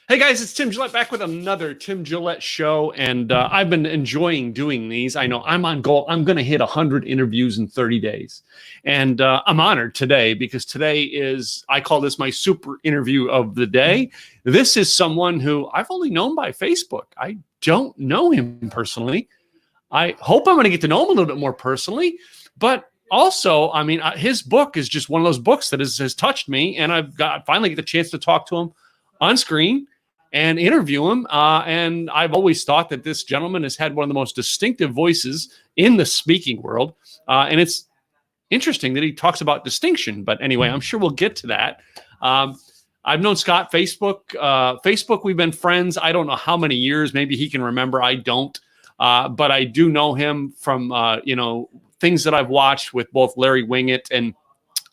Hey guys, it's Tim Gillette back with another Tim Gillette show, and I've been enjoying doing these. I know I'm on goal. I'm going to hit 100 interviews in 30 days, and I'm honored today because today is, I call this my super interview of the day. This is someone who I've only known by Facebook. I don't know him personally. I hope I'm going to get to know him a little bit more personally, but also, I mean, his book is just one of those books that has touched me, and finally get the chance to talk to him on screen and interview him. And I've always thought that this gentleman has had one of the most distinctive voices in the speaking world. And it's interesting that he talks about distinction. But anyway, I'm sure we'll get to that. I've known Scott Facebook. We've been friends. I don't know how many years. Maybe he can remember. I don't. But I do know him from, things that I've watched with both Larry Wingett and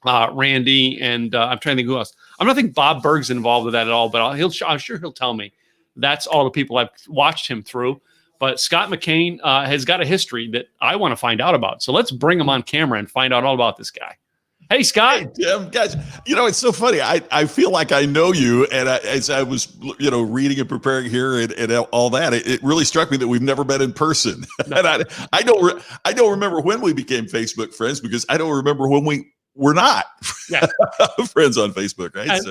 Randy, and I'm trying to think who else. I don't think Bob Berg's involved with that at all, but I'm sure he'll tell me. That's all the people I've watched him through. But Scott McKain has got a history that I want to find out about. So let's bring him on camera and find out all about this guy. Hey, Scott. Hey, Tim, guys, it's so funny. I feel like I know you. And as I was, reading and preparing here and all that, it really struck me that we've never met in person. No. And I don't remember when we became Facebook friends, because I don't remember when we're not friends on Facebook, right?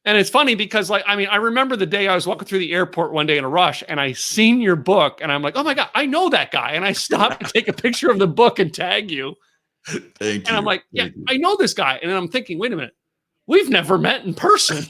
And it's funny because, I remember the day I was walking through the airport one day in a rush, and I seen your book, and I'm like, oh my God, I know that guy. And I stopped to take a picture of the book and tag you. Thank you. And I'm like, I know this guy. And then I'm thinking, wait a minute, we've never met in person.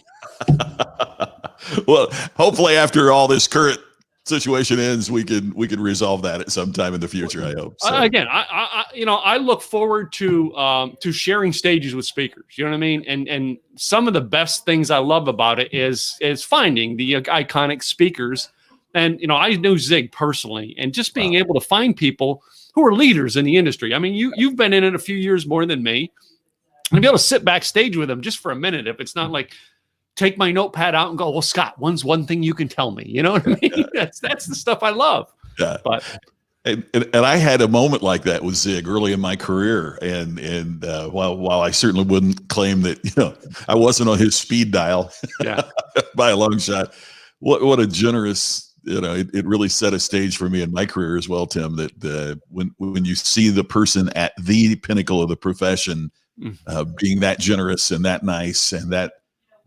Well, hopefully after all this current situation ends, we can resolve that at some time in the future, I hope. So. Again, I look forward to sharing stages with speakers. You know what I mean? And some of the best things I love about it is finding the iconic speakers. And I knew Zig personally, and just being able to find people who are leaders in the industry. I mean, you've been in it a few years more than me, and be able to sit backstage with them just for a minute. If it's not like, take my notepad out and go, well, Scott, when's one thing you can tell me? You know what I mean? That's the stuff I love. Yeah. But and I had a moment like that with Zig early in my career. And while I certainly wouldn't claim that, I wasn't on his speed dial by a long shot, what a generous, it really set a stage for me in my career as well, Tim, that when you see the person at the pinnacle of the profession, being that generous and that nice and that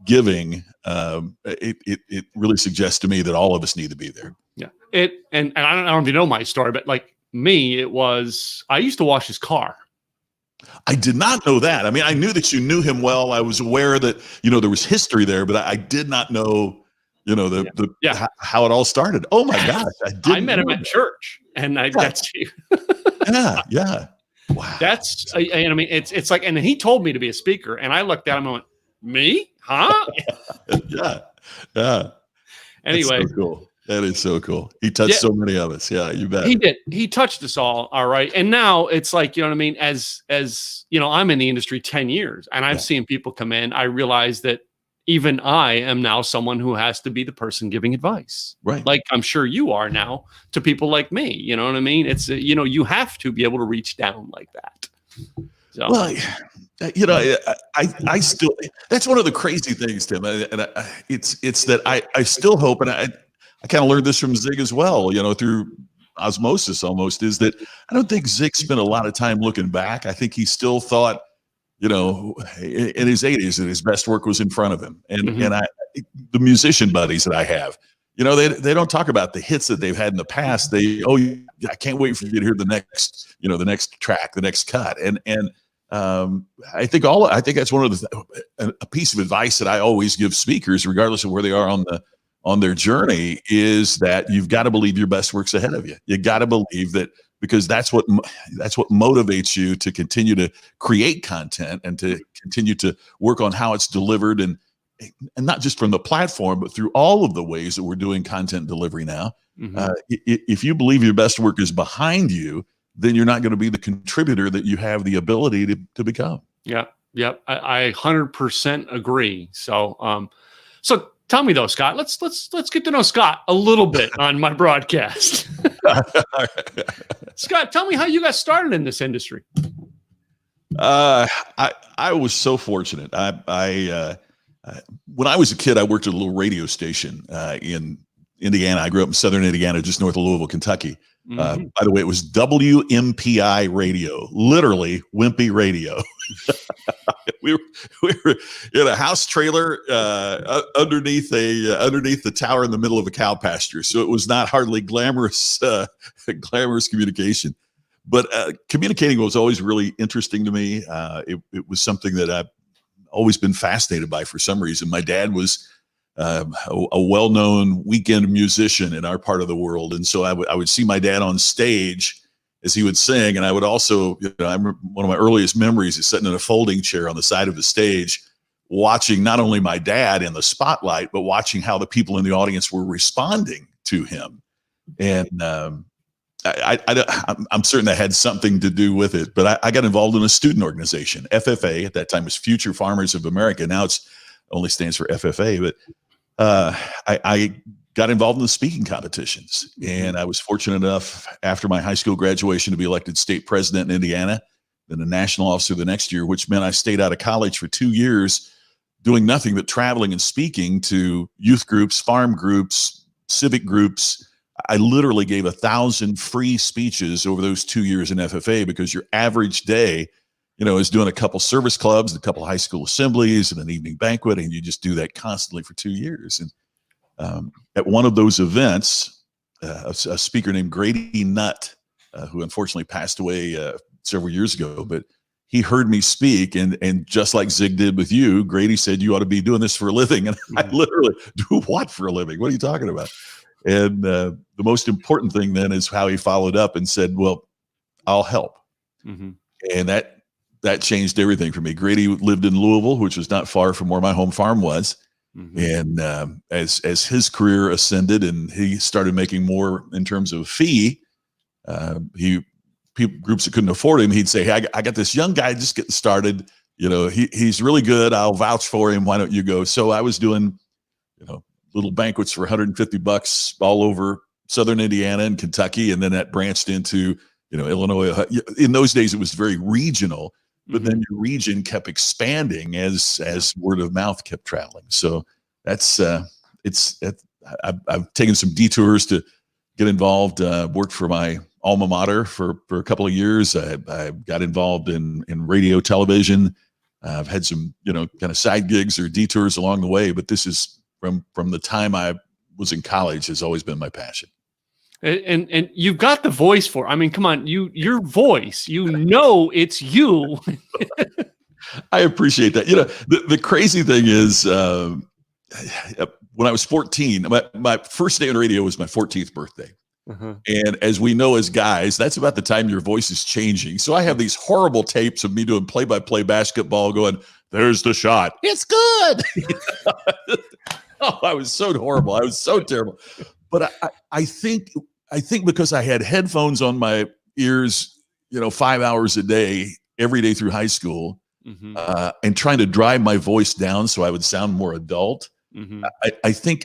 giving, it really suggests to me that all of us need to be there. Yeah. And I don't know if you know my story, but like me, I used to wash his car. I did not know that. I mean, I knew that you knew him well. I was aware that, there was history there, but I did not know, how it all started. Oh my gosh. I met him at church, and that's you. Yeah. Wow. That's, and I mean, it's like, and he told me to be a speaker, and I looked at him and went, me? Huh? Yeah. Anyway. So cool. That is so cool. He touched so many of us. Yeah, you bet. He did. He touched us all right. And now it's like, you know what I mean? As I'm in the industry 10 years, and I've seen people come in. I realize that even I am now someone who has to be the person giving advice. Right. Like I'm sure you are now to people like me. You know what I mean? It's, you have to be able to reach down like that. So. Well, I still, that's one of the crazy things, Tim. And it's that I still hope, and I kind of learned this from Zig as well, through osmosis almost, is that I don't think Zig spent a lot of time looking back. I think he still thought, in his 80s, that his best work was in front of him. And the musician buddies that I have, they don't talk about the hits that they've had in the past. I can't wait for you to hear the next, the next track, the next cut. And I think that's one of a piece of advice that I always give speakers, regardless of where they are on their journey, is that you've got to believe your best work's ahead of you. You got to believe that, because that's what motivates you to continue to create content and to continue to work on how it's delivered, and not just from the platform, but through all of the ways that we're doing content delivery now. If you believe your best work is behind you, then you're not going to be the contributor that you have the ability to become. Yeah. Yep. I 100% agree. So tell me though, Scott, let's get to know Scott a little bit on my broadcast. Scott, tell me how you got started in this industry. I was so fortunate. I when I was a kid, I worked at a little radio station in Indiana. I grew up in southern Indiana, just north of Louisville, Kentucky. By the way, it was WMPI radio, literally Wimpy radio. we were in a house trailer underneath the tower in the middle of a cow pasture, so it was not hardly glamorous communication. But communicating was always really interesting to me. It was something that I've always been fascinated by for some reason. My dad was a well-known weekend musician in our part of the world, and so I would see my dad on stage as he would sing, and I would also, I remember one of my earliest memories is sitting in a folding chair on the side of the stage, watching not only my dad in the spotlight, but watching how the people in the audience were responding to him. And I'm certain that had something to do with it, but I got involved in a student organization. FFA at that time was Future Farmers of America. Now it's only stands for FFA, but I got involved in the speaking competitions, and I was fortunate enough after my high school graduation to be elected state president in Indiana, then a national officer the next year, which meant I stayed out of college for 2 years doing nothing but traveling and speaking to youth groups, farm groups, civic groups. I literally gave 1,000 free speeches over those 2 years in FFA, because your average day, is doing a couple service clubs, a couple high school assemblies, and an evening banquet, and you just do that constantly for 2 years. And at one of those events, a speaker named Grady Nutt, who unfortunately passed away several years ago, but he heard me speak, and just like Zig did with you, Grady said, "You ought to be doing this for a living." And I literally, do what for a living? What are you talking about? And the most important thing then is how he followed up and said, "Well, I'll help." And that changed everything for me. Grady lived in Louisville, which was not far from where my home farm was. And as his career ascended and he started making more in terms of fee, groups that couldn't afford him, he'd say, "Hey, I got this young guy just getting started. He's really good. I'll vouch for him. Why don't you go?" So I was doing, little banquets for $150 all over southern Indiana and Kentucky, and then that branched into, Illinois. In those days, it was very regional. But then your region kept expanding as word of mouth kept traveling. So that's I've taken some detours to get involved. Worked for my alma mater for a couple of years. I got involved in radio, television. I've had some kind of side gigs or detours along the way. But this is from the time I was in college has always been my passion. And you've got the voice for it. I mean, come on, your voice, it's you. I appreciate that. The crazy thing is, when I was 14, my first day on radio was my 14th birthday. And as we know, as guys, that's about the time your voice is changing. So I have these horrible tapes of me doing play-by-play basketball going, "There's the shot. It's good." Oh, I was so horrible. I was so terrible. But I think because I had headphones on my ears, 5 hours a day, every day through high school, and trying to drive my voice down so I would sound more adult. I think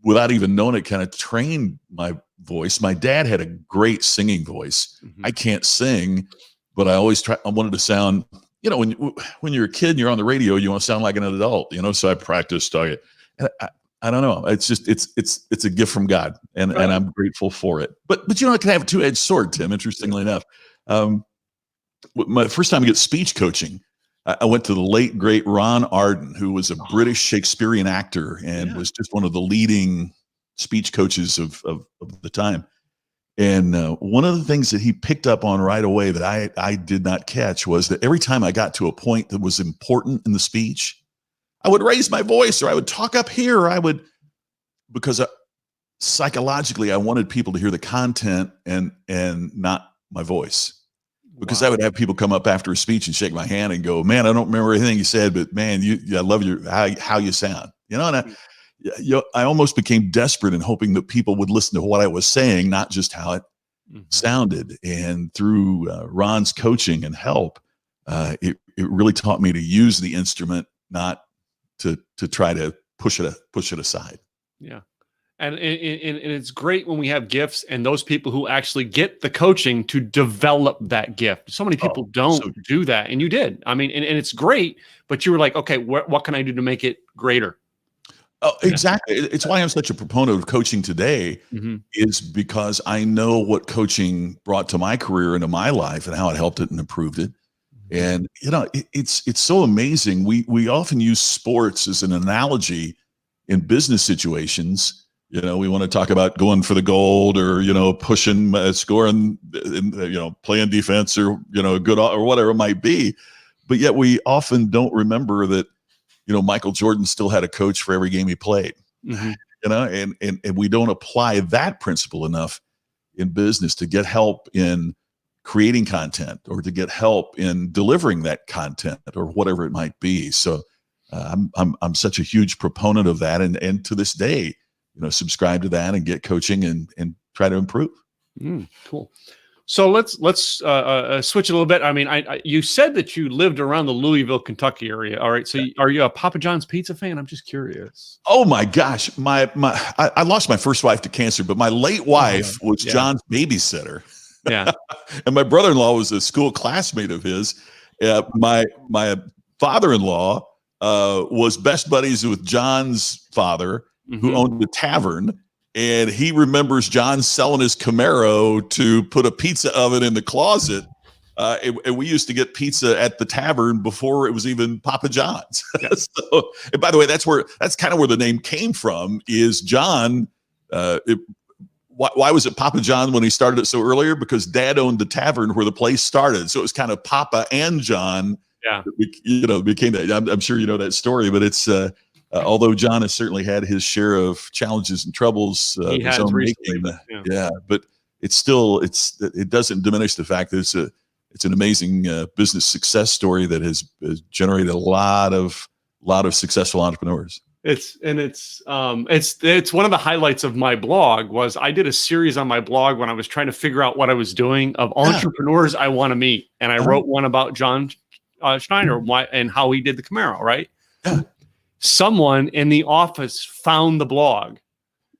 without even knowing it, kind of trained my voice. My dad had a great singing voice. I can't sing, but I wanted to sound, when you're a kid and you're on the radio, you want to sound like an adult, so I practiced talking. And I don't know. It's just it's a gift from God, and I'm grateful for it. But it can have a two-edged sword, Tim. Interestingly enough, my first time to get speech coaching, I went to the late great Ron Arden, who was a British Shakespearean actor and was just one of the leading speech coaches of the time. And one of the things that he picked up on right away that I did not catch was that every time I got to a point that was important in the speech, I would raise my voice, or I would talk up here, or because psychologically I wanted people to hear the content and not my voice. Because I would have people come up after a speech and shake my hand and go, "Man, I don't remember everything you said, but man, I love how you sound." And I almost became desperate in hoping that people would listen to what I was saying, not just how it sounded. And through Ron's coaching and help, it really taught me to use the instrument, not to try to push it aside. Yeah. And it's great when we have gifts and those people who actually get the coaching to develop that gift. So many people don't do that, and you did. I mean, and it's great, but you were like, okay, what can I do to make it greater? Oh, exactly. It's why I'm such a proponent of coaching today, is because I know what coaching brought to my career and to my life and how it helped it and improved it. And, you know, it's so amazing. We often use sports as an analogy in business situations. You know, we want to talk about going for the gold or, you know, pushing, scoring, you know, playing defense or, you know, good or whatever it might be. But yet we often don't remember that, you know, Michael Jordan still had a coach for every game he played, you know, and we don't apply that principle enough in business to get help in creating content or to get help in delivering that content or whatever it might be. So I'm such a huge proponent of that. And to this day, you know, subscribe to that and get coaching and try to improve. Cool. So let's switch a little bit. I mean, you said that you lived around the Louisville, Kentucky area. All right. So are you a Papa John's pizza fan? I'm just curious. Oh my gosh. I lost my first wife to cancer, but my late wife was John's babysitter. Yeah. And my brother-in-law was a school classmate of his. My father-in-law was best buddies with John's father, who owned the tavern. And he remembers John selling his Camaro to put a pizza oven in the closet. And we used to get pizza at the tavern before it was even Papa John's. Yeah. So, and by the way, that's kind of where the name came from, is John. Why was it Papa John when he started it so earlier? Because Dad owned the tavern where the place started. So it was kind of Papa and John. Yeah. You know, became that. I'm sure you know that story, but it's, although John has certainly had his share of challenges and troubles, he has recently, but it's still, it doesn't diminish the fact that it's an amazing business success story that has generated a lot of successful entrepreneurs. It's one of the highlights of my blog. Was I did a series on my blog when I was trying to figure out what I was doing of entrepreneurs I want to meet, and I wrote one about John Schneider and how he did the Camaro, right? Yeah. Someone in the office found the blog.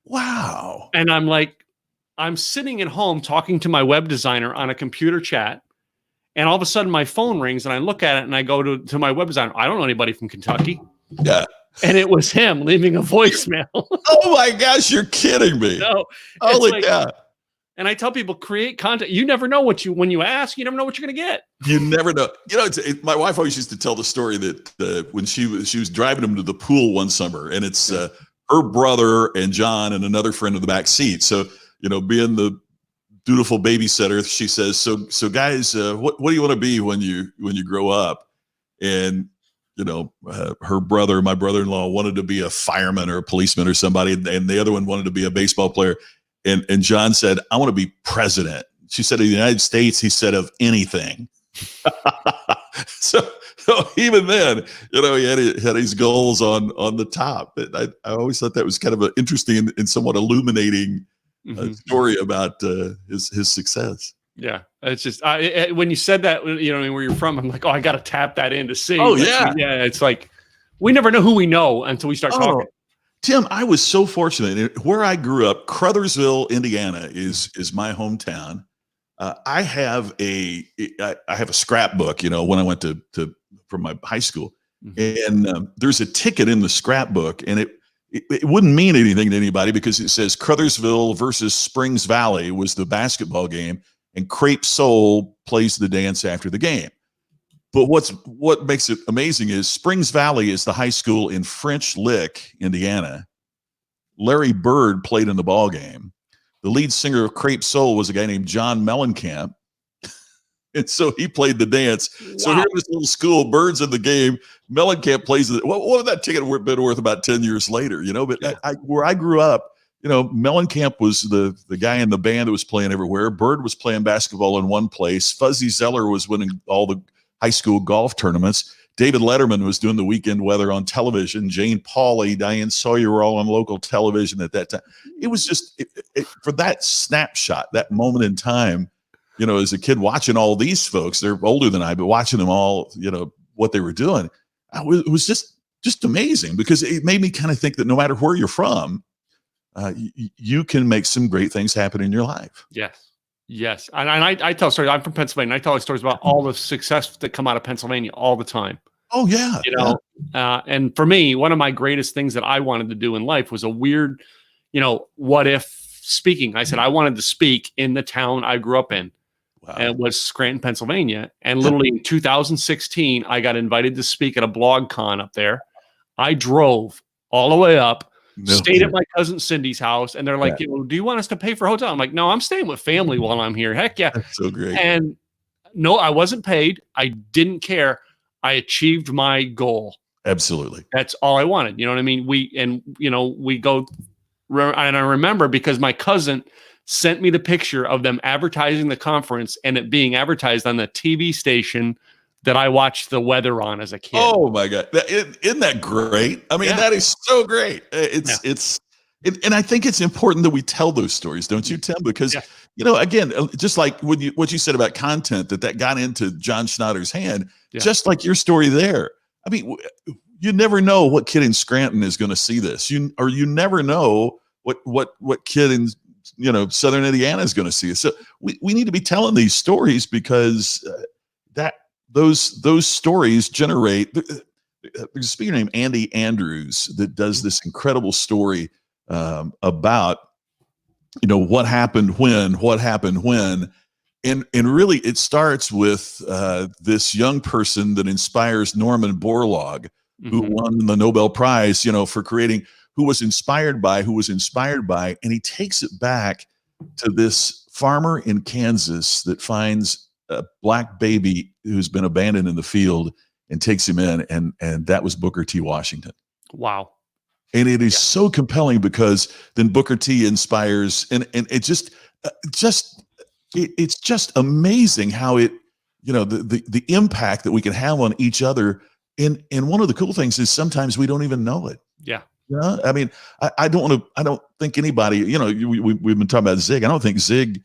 Wow. And I'm like, I'm sitting at home talking to my web designer on a computer chat. And all of a sudden my phone rings and I look at it and I go to my web designer. I don't know anybody from Kentucky. Yeah. And it was him leaving a voicemail. Oh my gosh, you're kidding me. No. Holy cow. And I tell people, create content. You never know when you ask, you never know what you're going to get. You never know. You know, my wife always used to tell the story that when she was driving him to the pool one summer, and it's her brother and John and another friend in the back seat. So, you know, being the dutiful babysitter, she says, so guys, what do you want to be when you grow up? And, you know, my brother-in-law wanted to be a fireman or a policeman or somebody, and the other one wanted to be a baseball player. And John said, I want to be president. She said, of the United States. He said, of anything. so even then, you know, he had his goals on the top. I always thought that was kind of an interesting and somewhat illuminating story about his success. Yeah, it's just when you said that, you know, where you're from, I'm like, oh, I got to tap that in to see. Oh yeah, yeah. It's like we never know who we know until we start talking. Tim, I was so fortunate. Where I grew up, Crothersville, Indiana, is my hometown. I have a scrapbook, you know, when I went from my high school, and there's a ticket in the scrapbook, and it wouldn't mean anything to anybody because it says Crothersville versus Springs Valley was the basketball game, and Crepe Soul plays the dance after the game. But what makes it amazing is Springs Valley is the high school in French Lick, Indiana. Larry Bird played in the ball game. The lead singer of Crepe Soul was a guy named John Mellencamp. And so he played the dance. Wow. So here in this little school, Bird's in the game. Mellencamp plays it. What would that ticket been worth about 10 years later? You know, but where I grew up, you know, Mellencamp was the guy in the band that was playing everywhere. Bird was playing basketball in one place. Fuzzy Zeller was winning all the high school golf tournaments. David Letterman was doing the weekend weather on television. Jane Pauley, Diane Sawyer were all on local television at that time. It was just for that snapshot, that moment in time, you know, as a kid watching all these folks, they're older than I, but watching them all, you know, what they were doing, it was just amazing because it made me kind of think that no matter where you're from, you can make some great things happen in your life. Yes. Yes. And I tell stories. I'm from Pennsylvania. I tell stories about all the success that come out of Pennsylvania all the time. Oh yeah. You know, and for me, one of my greatest things that I wanted to do in life was a weird, what if speaking. I said I wanted to speak in the town I grew up in. Wow. And it was Scranton, Pennsylvania. And literally in 2016, I got invited to speak at a blog con up there. I drove all the way up, stayed at my cousin Cindy's house, and they're like, do you want us to pay for a hotel? I'm like, no, I'm staying with family while I'm here. Heck yeah. That's so great. And no, I wasn't paid. I didn't care. I achieved my goal. Absolutely. That's all I wanted. You know what I mean? We go, and I remember because my cousin sent me the picture of them advertising the conference and it being advertised on the TV station that I watched the weather on as a kid. Oh my God. Isn't that great? I mean, that is so great. And I think it's important that we tell those stories, don't you, Tim? Because, again, just like what you said about content, that got into John Schneider's hand, just like your story there. I mean, you never know what kid in Scranton is going to see this. You never know what kid in Southern Indiana is going to see it. So we need to be telling these stories because those stories generate. There's a speaker named Andy Andrews that does this incredible story about what happened when, and really it starts with this young person that inspires Norman Borlaug, who won the Nobel Prize, for creating. Who was inspired by, and he takes it back to this farmer in Kansas that finds a black baby who's been abandoned in the field and takes him in, and that was Booker T. Washington. Wow. And it is so compelling because then Booker T inspires, and it it's just amazing how it, the impact that we can have on each other. And one of the cool things is sometimes we don't even know it. Yeah. I mean, I don't think anybody, we've been talking about Zig. I don't think Zig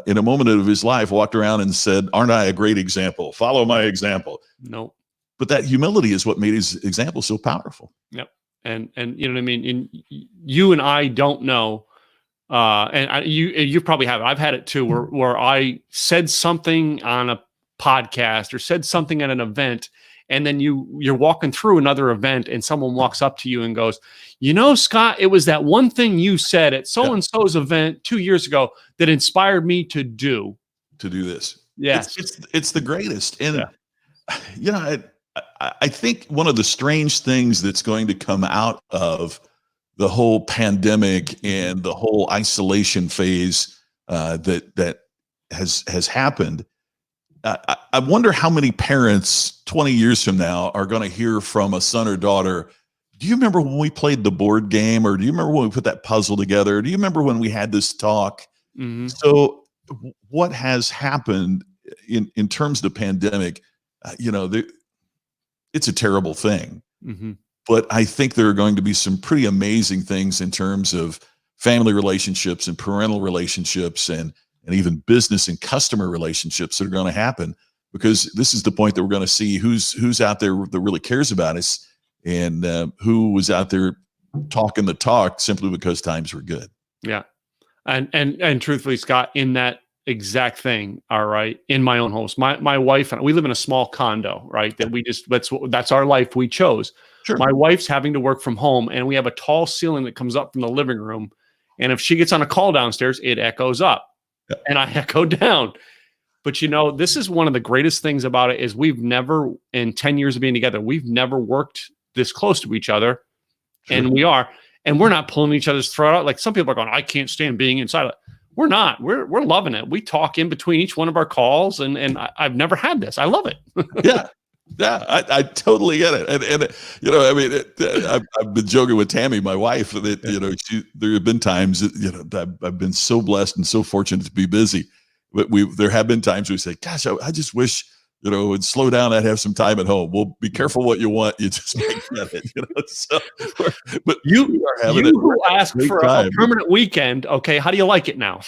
in a moment of his life walked around and said, aren't I a great example? Follow my example. Nope. But that humility is what made his example so powerful. Yep. And you know what I mean? And you and I don't know. You probably have it. I've had it too, where I said something on a podcast or said something at an event, and then you're walking through another event and someone walks up to you and goes, Scott, it was that one thing you said at so-and-so's event 2 years ago that inspired me to do this. Yes. It's the greatest. And, I think one of the strange things that's going to come out of the whole pandemic and the whole isolation phase that has happened, I wonder how many parents 20 years from now are going to hear from a son or daughter, do you remember when we played the board game? Or do you remember when we put that puzzle together? Do you remember when we had this talk? Mm-hmm. So what has happened in terms of the pandemic, it's a terrible thing. Mm-hmm. But I think there are going to be some pretty amazing things in terms of family relationships and parental relationships and even business and customer relationships that are going to happen, because this is the point that we're going to see who's out there that really cares about us and who was out there talking the talk simply because times were good. Yeah. And truthfully, Scott, in that exact thing, all right, in my own house, my wife and we live in a small condo, right, that that's our life we chose. Sure. My wife's having to work from home, and we have a tall ceiling that comes up from the living room, and if she gets on a call downstairs, it echoes up. And I echo down. But this is one of the greatest things about it is we've never, in 10 years of being together, we've never worked this close to each other. Sure. And we're not pulling each other's throat out. Like some people are going, I can't stand being inside. We're not. We're loving it. We talk in between each one of our calls, and I've never had this. I love it. Yeah. Yeah, I totally get it. And I've been joking with Tammy, my wife, that, there have been times that, I've been so blessed and so fortunate to be busy. But there have been times we say, gosh, I just wish, would slow down. I'd have some time at home. Well, be careful what you want. You just might get it, So, but you are having who ask for a permanent weekend. Okay. How do you like it now?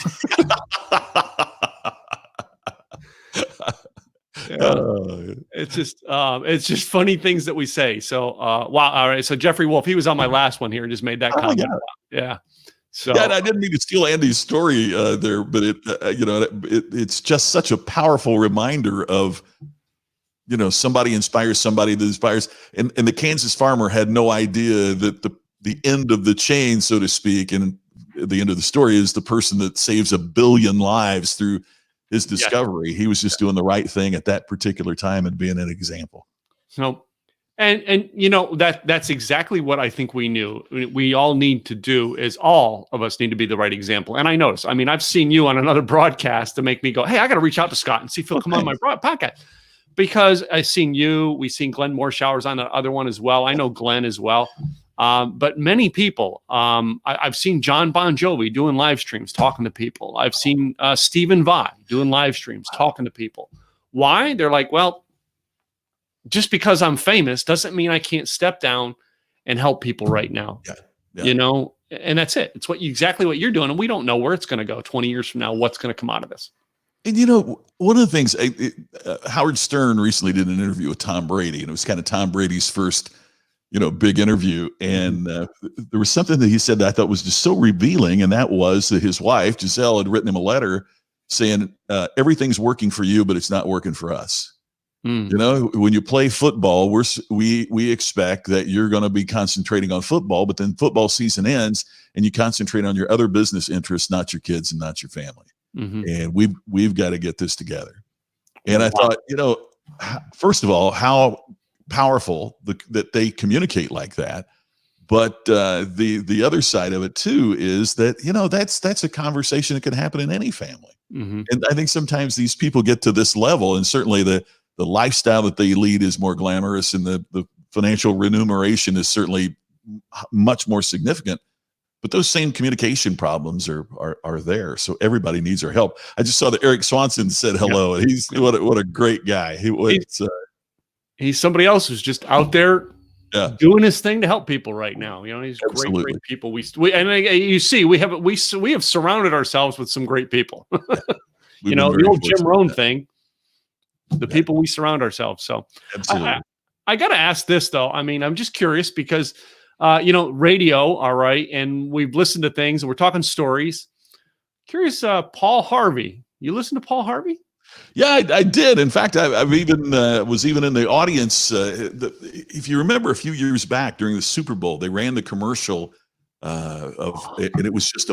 It's just funny things that we say. So, wow. All right. So Jeffrey Wolf, he was on my last one here and just made that comment. Yeah. So Yeah, and I didn't mean to steal Andy's story there, but it's just such a powerful reminder of, somebody inspires somebody that inspires, and the Kansas farmer had no idea that the end of the chain, so to speak, and the end of the story is the person that saves 1 billion lives through his discovery. He was just doing the right thing at that particular time and being an example. no. And that's exactly what I think we knew. We all need to do is all of us need to be the right example. And I notice, I mean, I've seen you on another broadcast to make me go, hey, I got to reach out to Scott and see if he'll come on my podcast, because I've seen you. We've seen Glenn Morshowers on the other one as well. I know Glenn as well. But many people, I've seen John Bon Jovi doing live streams, talking to people. I've seen Stephen Vai doing live streams, talking to people. Why? They're like, well, just because I'm famous doesn't mean I can't step down and help people right now. Yeah. And that's it. It's exactly what you're doing. And we don't know where it's going to go 20 years from now, what's going to come out of this. And one of the things, Howard Stern recently did an interview with Tom Brady, and it was kind of Tom Brady's first, big interview. And there was something that he said that I thought was just so revealing. And that was that his wife, Giselle, had written him a letter saying, everything's working for you, but it's not working for us. When you play football, we expect that you're going to be concentrating on football, but then football season ends and you concentrate on your other business interests, not your kids and not your family. Mm-hmm. And we've got to get this together. And I thought, first of all, how powerful that they communicate like that. But the other side of it too is that, that's a conversation that can happen in any family. Mm-hmm. And I think sometimes these people get to this level, and certainly the lifestyle that they lead is more glamorous, and the financial remuneration is certainly much more significant. But those same communication problems are there. So everybody needs our help. I just saw that Eric Swanson said hello, and he's what a great guy. He's somebody else who's just out there doing his thing to help people right now. He's great people. We you see we have surrounded ourselves with some great people. The old Jim Rohn thing. The people we surround ourselves. So absolutely. I got to ask this though. I mean, I'm just curious because, radio. All right. And we've listened to things and we're talking stories. Curious. Paul Harvey, you listen to Paul Harvey? Yeah, I did. In fact, I've even was even in the audience. If you remember a few years back during the Super Bowl, they ran the commercial and it was just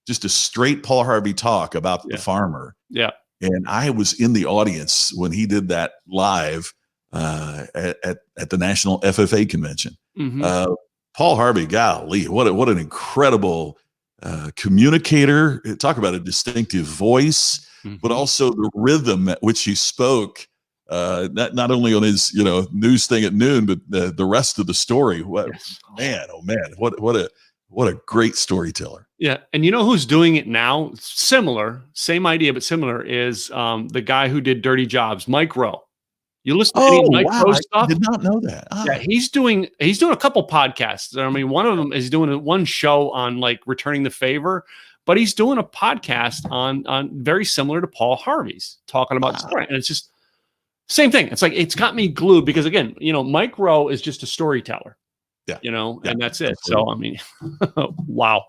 just a straight Paul Harvey talk about the farmer. Yeah. And I was in the audience when he did that live at the National FFA convention. Mm-hmm. Paul Harvey, golly, what an incredible communicator. Talk about a distinctive voice, mm-hmm. but also the rhythm at which he spoke. Not only on his news thing at noon, but the rest of the story. Man, oh man, what a great storyteller. Yeah. And you know who's doing it now? Similar, same idea, but similar is the guy who did Dirty Jobs, Mike Rowe. You listen to any Mike Rowe stuff? I did not know that. Yeah, he's doing a couple podcasts. I mean, one of them is doing one show on like returning the favor, but he's doing a podcast on very similar to Paul Harvey's, talking about story. And it's just same thing. It's like it's got me glued because again, Mike Rowe is just a storyteller. Yeah. And that's it. So, I mean, wow.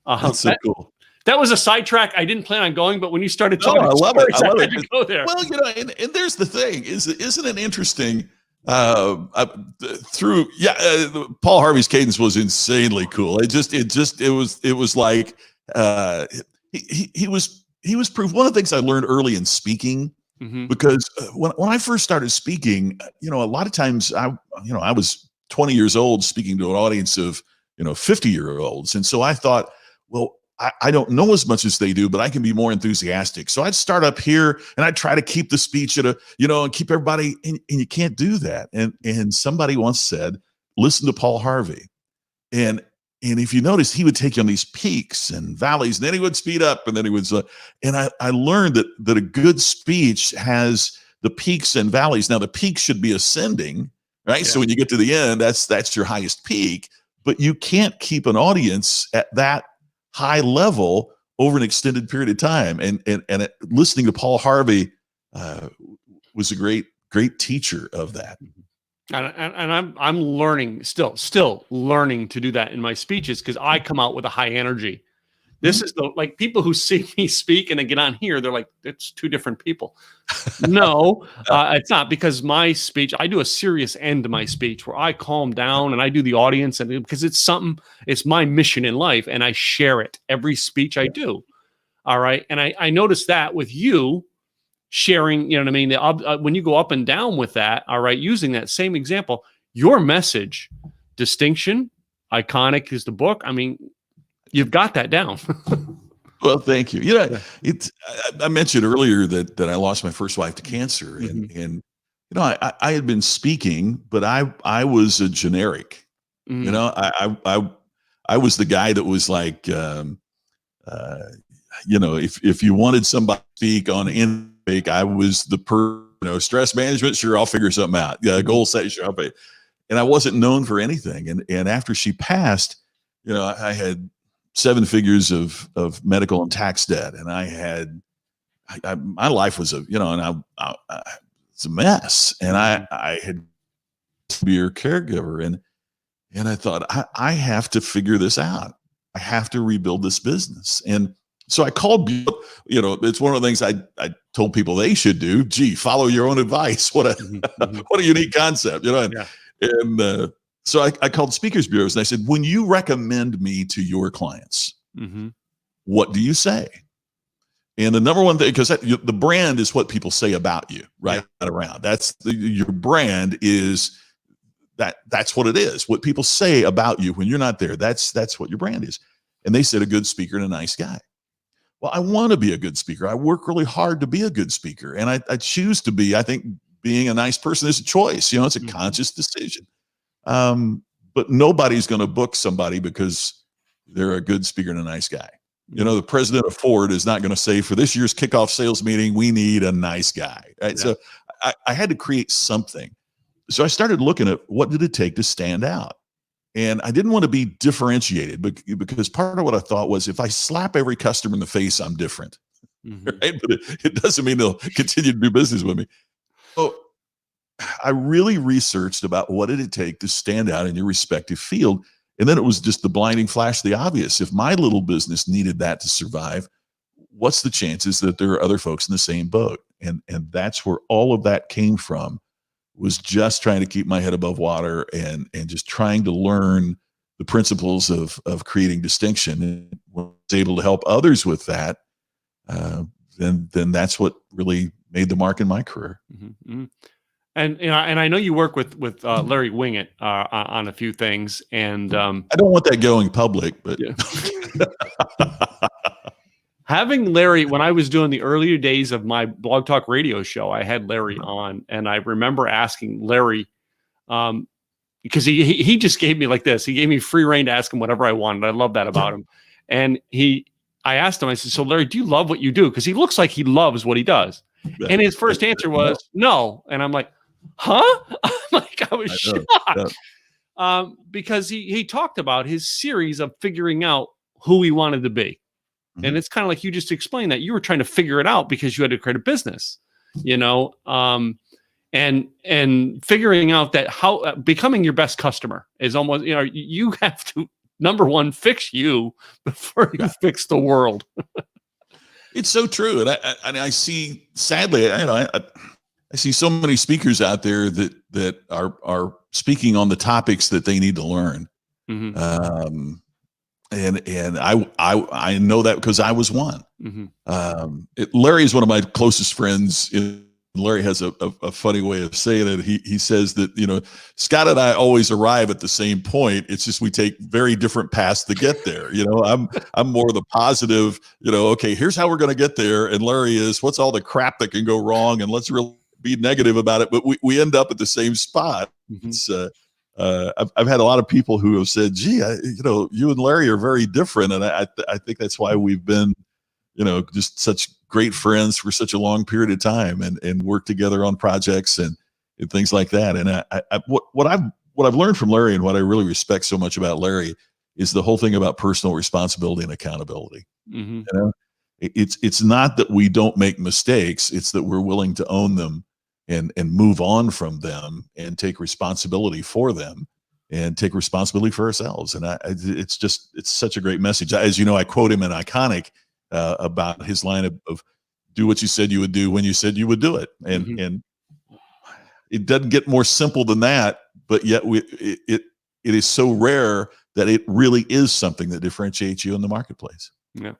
That's so cool. That was a sidetrack. I didn't plan on going, but when you started talking, I love it. I love it. Go there. Well, and there's the thing isn't it interesting Paul Harvey's cadence was insanely cool. It was like, he was proof. One of the things I learned early in speaking, mm-hmm. because when I first started speaking, a lot of times I was 20 years old speaking to an audience of 50-year-olds. And so I thought, well, I don't know as much as they do, but I can be more enthusiastic. So I'd start up here and I'd try to keep the speech at and keep everybody, and you can't do that. And somebody once said, listen to Paul Harvey. And if you notice, he would take you on these peaks and valleys, and then he would speed up, and then he would, and I learned that a good speech has the peaks and valleys. Now the peaks should be ascending, right? Yeah. So when you get to the end, that's your highest peak, but you can't keep an audience at that high level over an extended period of time. And listening to Paul Harvey was a great teacher of that. And I'm learning, still learning to do that in my speeches, because I come out with a high energy. This is the, like, people who see me speak and then get on here, they're like, it's two different people. No, it's not, because my speech, I do a serious end to my speech where I calm down and I do the audience, and because it's my mission in life, and I share it every speech I do. All right. And I noticed that with you sharing, you know what I mean? When you go up and down with that, all right, using that same example, your message, distinction, iconic is the book. I mean, you've got that down. Well, thank you. I mentioned earlier that I lost my first wife to cancer, and I had been speaking, but I was a generic. I was the guy that was like, if you wanted somebody to speak on intake, I was the stress management. Sure, I'll figure something out. Yeah, goal set. Sure, I'll pay. And I wasn't known for anything. And after she passed, I had 7 figures of medical and tax debt, and my life was it's a mess, and I had to be her caregiver, and I thought I have to figure this out. I have to rebuild this business, and so I called. It's one of the things I told people they should do. Gee, follow your own advice. What a unique concept, And so I called speakers bureaus, and I said, when you recommend me to your clients, what do you say? And the number one thing, because the brand is what people say about you, right? Around. That's your brand is that's what it is. What people say about you when you're not there, that's what your brand is. And they said, a good speaker and a nice guy. Well, I want to be a good speaker. I work really hard to be a good speaker, and I choose to be. I think being a nice person is a choice. It's a conscious decision. But nobody's going to book somebody because they're a good speaker and a nice guy. The president of Ford is not going to say, for this year's kickoff sales meeting, we need a nice guy. Right. Yeah. So I had to create something. So I started looking at what did it take to stand out. And I didn't want to be differentiated, because part of what I thought was, if I slap every customer in the face, I'm different. Right? But it doesn't mean they'll continue to do business with me. So I really researched about what did it take to stand out in your respective field. And then it was just the blinding flash of the obvious. If my little business needed that to survive, what's the chances that there are other folks in the same boat? And that's where all of that came from, was just trying to keep my head above water and just trying to learn the principles of creating distinction. And when I was able to help others with that, then that's what really made the mark in my career. And I know you work with Larry Wingett on a few things, and I don't want that going public, but having Larry, when I was doing the earlier days of my Blog Talk Radio show, I had Larry on, and I remember asking Larry, because he just gave me like this. He gave me free reign to ask him whatever I wanted. I love that about him. And I asked him, I said, so Larry, do you love what you do? Because he looks like he loves what he does. And his first answer was no. And I'm like, huh? I was shocked. Because he talked about his series of figuring out who he wanted to be. And it's kind of like you just explained that you were trying to figure it out because you had to create a business, and figuring out that how becoming your best customer is almost, you have to, number one, fix you before you fix the world. It's so true. And I see, sadly, I see so many speakers out there that are speaking on the topics that they need to learn. And I know that because I was one. Larry is one of my closest friends. Larry has a funny way of saying it. He says that, Scott and I always arrive at the same point. It's just we take very different paths to get there. I'm more the positive, okay, here's how we're going to get there. And Larry is, what's all the crap that can go wrong? And let's really be negative about it. But we end up at the same spot. It's I've had a lot of people who have said, gee, you and Larry are very different. And I think that's why we've been, just such great friends for such a long period of time and work together on projects and things like that. And what I've learned from Larry, and what I really respect so much about Larry, is the whole thing about personal responsibility and accountability. It's not that we don't make mistakes. It's that we're willing to own them and move on from them and take responsibility for them and take responsibility for ourselves. And it's such a great message. As you know, I quote him in Iconic about his line of do what you said you would do when you said you would do it. And it doesn't get more simple than that, but yet it is so rare that it really is something that differentiates you in the marketplace. Yeah.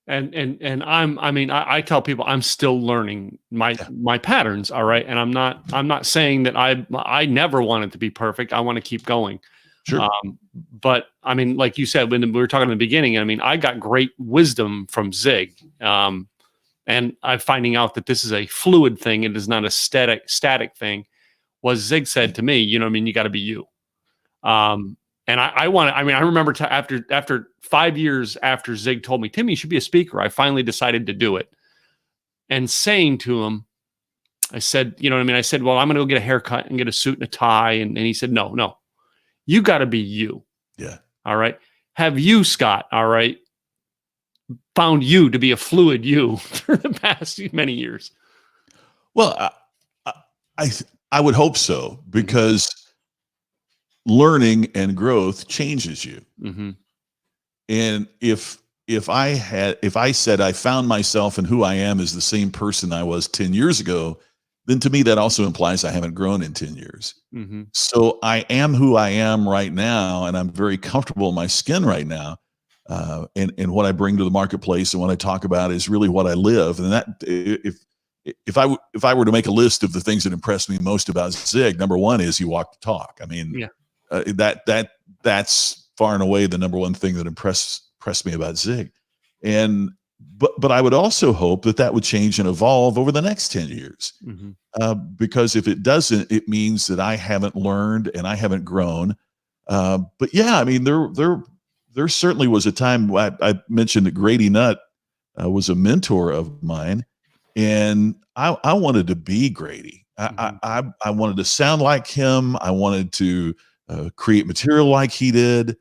And I tell people I'm still learning my patterns. All right. And I'm not saying that I never want it to be perfect. I want to keep going. Sure. But I mean, like you said, when we were talking in the beginning, I mean, I got great wisdom from Zig. And I'm finding out that this is a fluid thing. It is not a static thing. What Zig said to me, you know what I mean? You got to be you. And I remember after 5 years after Zig told me, Tim, you should be a speaker, I finally decided to do it. And saying to him, I said, you know what I mean? I said, well, I'm going to go get a haircut and get a suit and a tie. And he said, no, you got to be you. Yeah. All right. Have you, Scott, all right, found you to be a fluid you for the past many years? Well, I would hope so, because learning and growth changes you. Mm-hmm. And if I said I found myself and who I am is the same person I was 10 years ago, then to me that also implies I haven't grown in 10 years. Mm-hmm. So I am who I am right now, and I'm very comfortable in my skin right now. And what I bring to the marketplace and what I talk about is really what I live. And that if I were to make a list of the things that impressed me most about Zig, number one is he walked the talk. I mean, that's far and away the number one thing that impressed me about Zig. But I would also hope that would change and evolve over the next 10 years. Mm-hmm. Because if it doesn't, it means that I haven't learned and I haven't grown. But yeah, I mean, there certainly was a time I mentioned that Grady Nutt was a mentor of mine, and I wanted to be Grady. Mm-hmm. I wanted to sound like him. I wanted to create material like he did.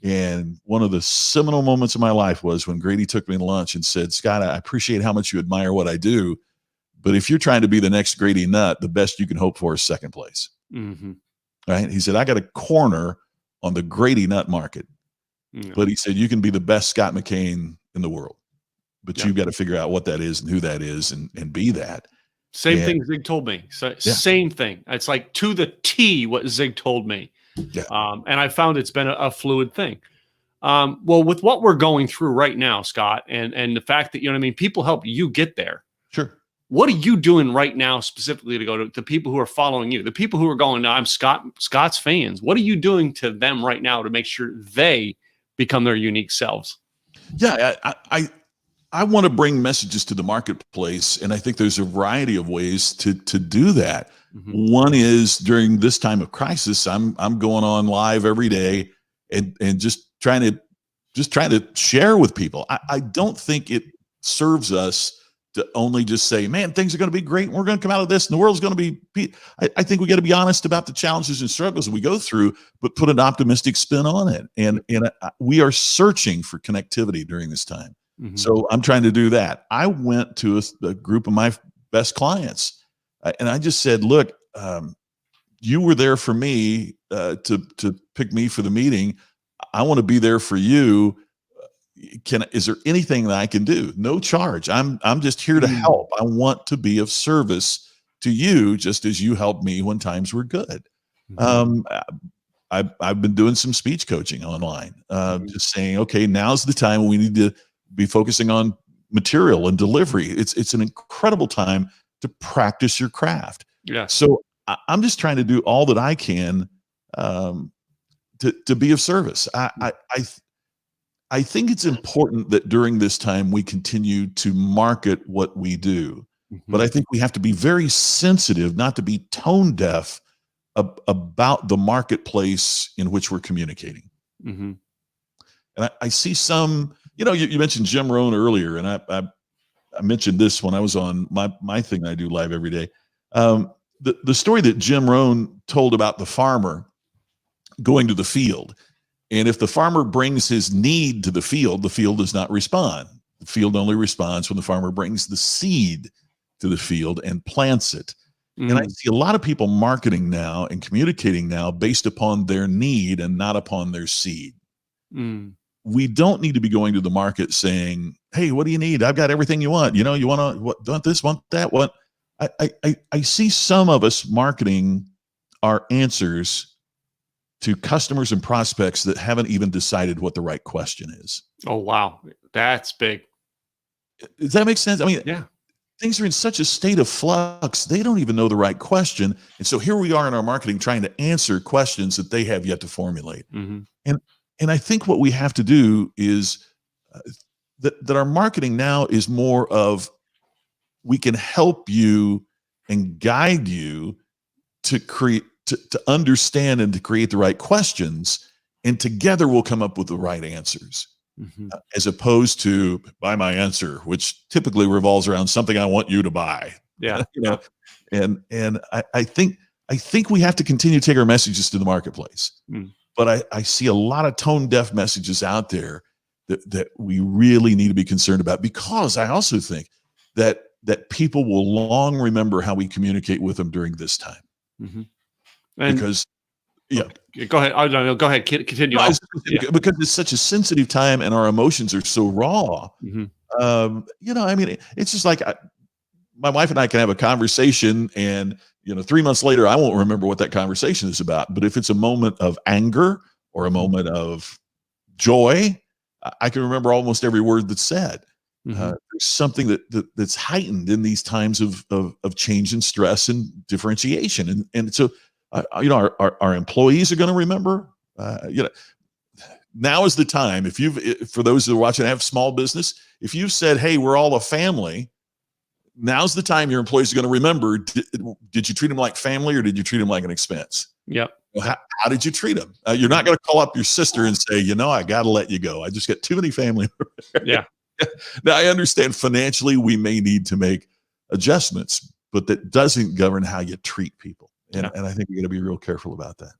And one of the seminal moments of my life was when Grady took me to lunch and said, Scott, I appreciate how much you admire what I do, but if you're trying to be the next Grady Nutt, the best you can hope for is second place. Mm-hmm. Right? He said, I got a corner on the Grady Nutt market. Yeah. But he said, you can be the best Scott McKain in the world, but you've got to figure out what that is and who that is and be that. Same thing Zig told me. So same thing. It's like to the T what Zig told me. Yeah. And I found it's been a fluid thing. Well, with what we're going through right now, Scott, and the fact that, you know what I mean, people help you get there. Sure. What are you doing right now specifically to go to the people who are following you, the people who are going, now I'm Scott's fans. What are you doing to them right now to make sure they become their unique selves? Yeah, I want to bring messages to the marketplace, and I think there's a variety of ways to do that. Mm-hmm. One is during this time of crisis, I'm going on live every day and just trying to share with people. I don't think it serves us to only just say, man, things are going to be great, and we're going to come out of this, and the world's going to be. I think we got to be honest about the challenges and struggles we go through, but put an optimistic spin on it. And we are searching for connectivity during this time. Mm-hmm. So I'm trying to do that. I went to a group of my best clients, and I just said, look, you were there for me to pick me for the meeting. I want to be there for you. Is there anything that I can do? No charge. I'm just here to help. I want to be of service to you, just as you helped me when times were good. Mm-hmm. I've been doing some speech coaching online, just saying, okay, now's the time we need to be focusing on material and delivery. It's an incredible time to practice your craft. Yeah. So I'm just trying to do all that I can to be of service. I think it's important that during this time we continue to market what we do, but I think we have to be very sensitive, not to be tone deaf about the marketplace in which we're communicating. Mm-hmm. And I see some, you mentioned Jim Rohn earlier, and I mentioned this when I was on my thing that I do live every day. The story that Jim Rohn told about the farmer going to the field. And if the farmer brings his need to the field does not respond. The field only responds when the farmer brings the seed to the field and plants it. And I see a lot of people marketing now and communicating now based upon their need and not upon their seed. We don't need to be going to the market saying, hey, what do you need? I've got everything you want. You want this, want that, what? I see some of us marketing our answers to customers and prospects that haven't even decided what the right question is. Oh, wow. That's big. Does that make sense? I mean, yeah. Things are in such a state of flux, they don't even know the right question. And so here we are in our marketing trying to answer questions that they have yet to formulate. And I think what we have to do is that our marketing now is more of, we can help you and guide you to create, to understand and to create the right questions. And together we'll come up with the right answers. As opposed to buy my answer, which typically revolves around something I want you to buy. Yeah. And I think we have to continue to take our messages to the marketplace. But I see a lot of tone deaf messages out there that we really need to be concerned about, because I also think that people will long remember how we communicate with them during this time. Because go ahead. I don't know. Go ahead. Continue. Because it's such a sensitive time and our emotions are so raw. I mean, it's just like my wife and I can have a conversation, and 3 months later, I won't remember what that conversation is about. But if it's a moment of anger or a moment of joy, I can remember almost every word that's said. There's something that's heightened in these times of change and stress and differentiation, and so. Our employees are going to remember. Now is the time. For those that are watching, have small business. If you've said, "Hey, we're all a family," now's the time your employees are going to remember. Did you treat them like family, or did you treat them like an expense? Yep. How did you treat them? You're not going to call up your sister and say, "I got to let you go. I just got too many family." Yeah. Now I understand financially we may need to make adjustments, but that doesn't govern how you treat people. And I think we got to be real careful about that.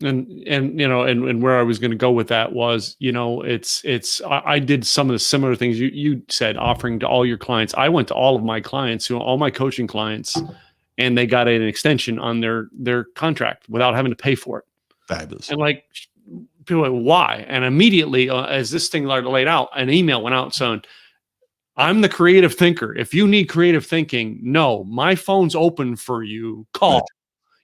And where I was going to go with that was, I did some of the similar things you said, offering to all your clients. I went to all of my clients, all my coaching clients, and they got an extension on their contract without having to pay for it. Fabulous. And people are like, why? And immediately, as this thing laid out, an email went out saying, I'm the creative thinker. If you need creative thinking, no, my phone's open for you. Call. Right.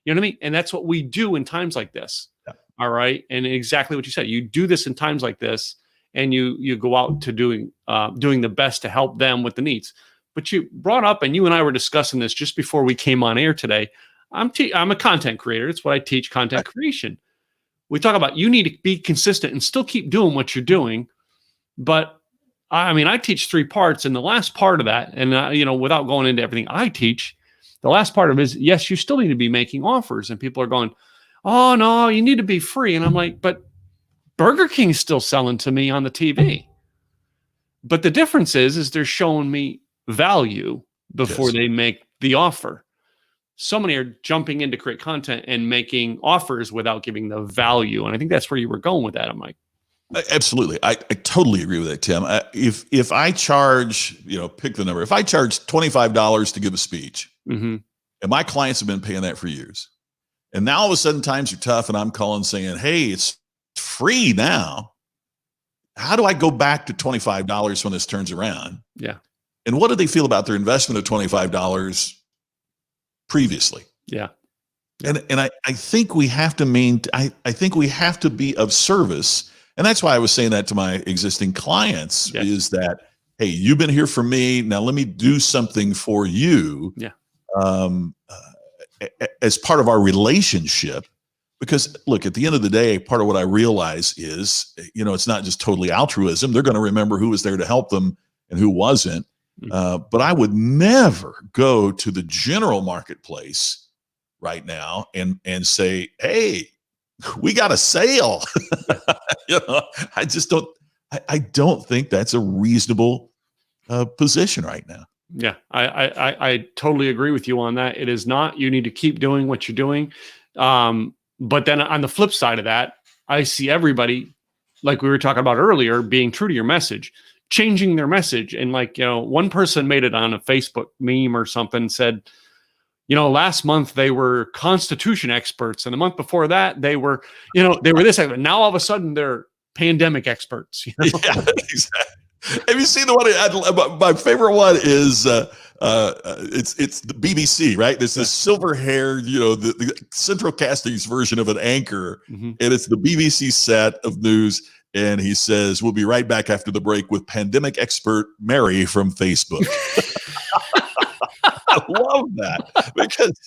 You know what I mean? And that's what we do in times like this. Yeah. All right. And exactly what you said, you do this in times like this, and you go out to doing the best to help them with the needs. But you brought up, and you and I were discussing this just before we came on air today. I'm a content creator. It's what I teach, content creation. We talk about you need to be consistent and still keep doing what you're doing. But I mean, I teach 3 parts, and the last part of that, and without going into everything I teach, the last part of it is, yes, you still need to be making offers. And people are going, oh, no, you need to be free. And I'm like, but Burger King's still selling to me on the TV. But the difference is they're showing me value before they make the offer. So many are jumping in to create content and making offers without giving the value. And I think that's where you were going with that. I'm like, absolutely. I totally agree with that, Tim. If I charge, pick the number. If I charge $25 to give a speech, and my clients have been paying that for years, and now all of a sudden times are tough, and I'm calling saying, hey, it's free now. How do I go back to $25 when this turns around? Yeah. And what do they feel about their investment of $25 previously? Yeah. And I think we have to I think we have to be of service. And that's why I was saying that to my existing clients, is that, hey, you've been here for me. Now let me do something for you. Yeah. As part of our relationship. Because look, at the end of the day, part of what I realize is, it's not just totally altruism. They're going to remember who was there to help them and who wasn't. But I would never go to the general marketplace right now and say, hey, we got a sale. I just don't think that's a reasonable position right now. Yeah, I totally agree with you on that. It is not. You need to keep doing what you're doing. But then on the flip side of that, I see everybody, like we were talking about earlier, being true to your message, changing their message. And one person made it on a Facebook meme or something, said, last month they were Constitution experts, and the month before that they were this expert. Now all of a sudden they're pandemic experts. Yeah, exactly. Have you seen the one? My favorite one is it's the BBC, right? There's this silver haired, the Central Casting's version of an anchor, and it's the BBC set of news. And he says, "We'll be right back after the break with pandemic expert Mary from Facebook." I love that because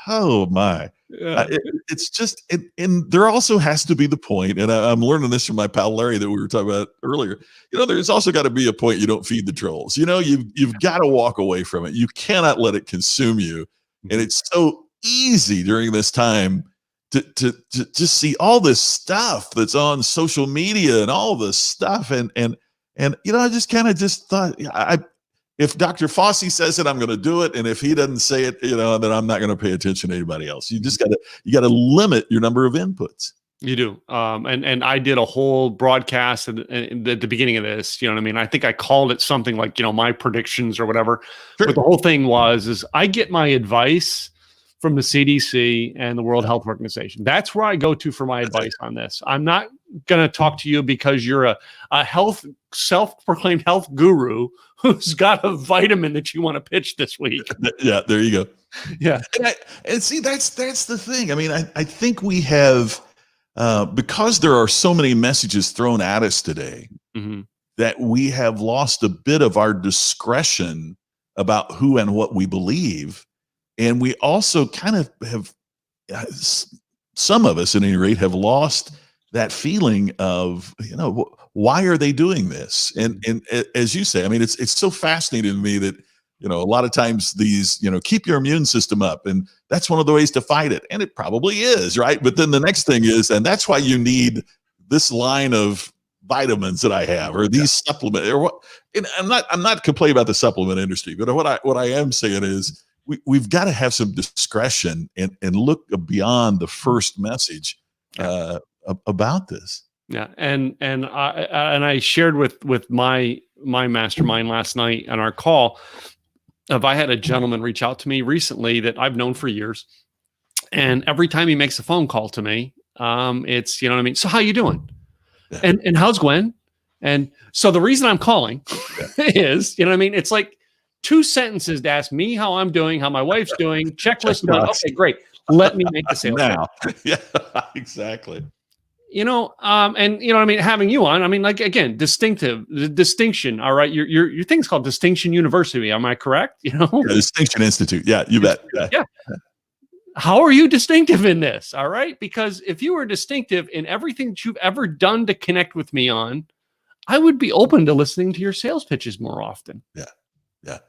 oh my. Yeah. It's just, and there also has to be the point, and I'm learning this from my pal Larry that we were talking about earlier. There's also got to be a point you don't feed the trolls. You've got to walk away from it. You cannot let it consume you, and it's so easy during this time to just see all this stuff that's on social media and all this stuff, and I just kind of just thought, if Dr. Fossey says it, I'm going to do it. And if he doesn't say it, then I'm not going to pay attention to anybody else. You just you got to limit your number of inputs. You do. And I did a whole broadcast at the beginning of this, I think I called it something like, my predictions or whatever. Sure. But the whole thing is I get my advice from the CDC and the World Health Organization. That's where I go to for my advice on this. I'm not going to talk to you because you're a self-proclaimed health guru who's got a vitamin that you want to pitch this week. Yeah, there you go. Yeah. And see, that's the thing. I mean, I think we have, because there are so many messages thrown at us today, that we have lost a bit of our discretion about who and what we believe. And we also kind of have, some of us at any rate, have lost that feeling of, why are they doing this? And as you say, I mean, it's so fascinating to me that, a lot of times these, keep your immune system up, and that's one of the ways to fight it. And it probably is, right? But then the next thing is, and that's why you need this line of vitamins that I have, or these supplements, or what. And I'm not complaining about the supplement industry, but what I am saying is, we've got to have some discretion and look beyond the first message about this. Yeah, and I shared with my mastermind last night on our call. I had a gentleman reach out to me recently that I've known for years, and every time he makes a phone call to me, it's So how you doing? Yeah. And how's Gwen? And so the reason I'm calling is it's like 2 sentences to ask me how I'm doing, how my wife's doing, checklist. Okay, great. Let me make the sale now. Yeah, exactly. Having you on, like, again, distinction. All right. Your thing's called Distinction University. Am I correct? Yeah, Distinction Institute. Yeah, you bet. Yeah. How are you distinctive in this? All right. Because if you were distinctive in everything that you've ever done to connect with me on, I would be open to listening to your sales pitches more often. Yeah. Yeah.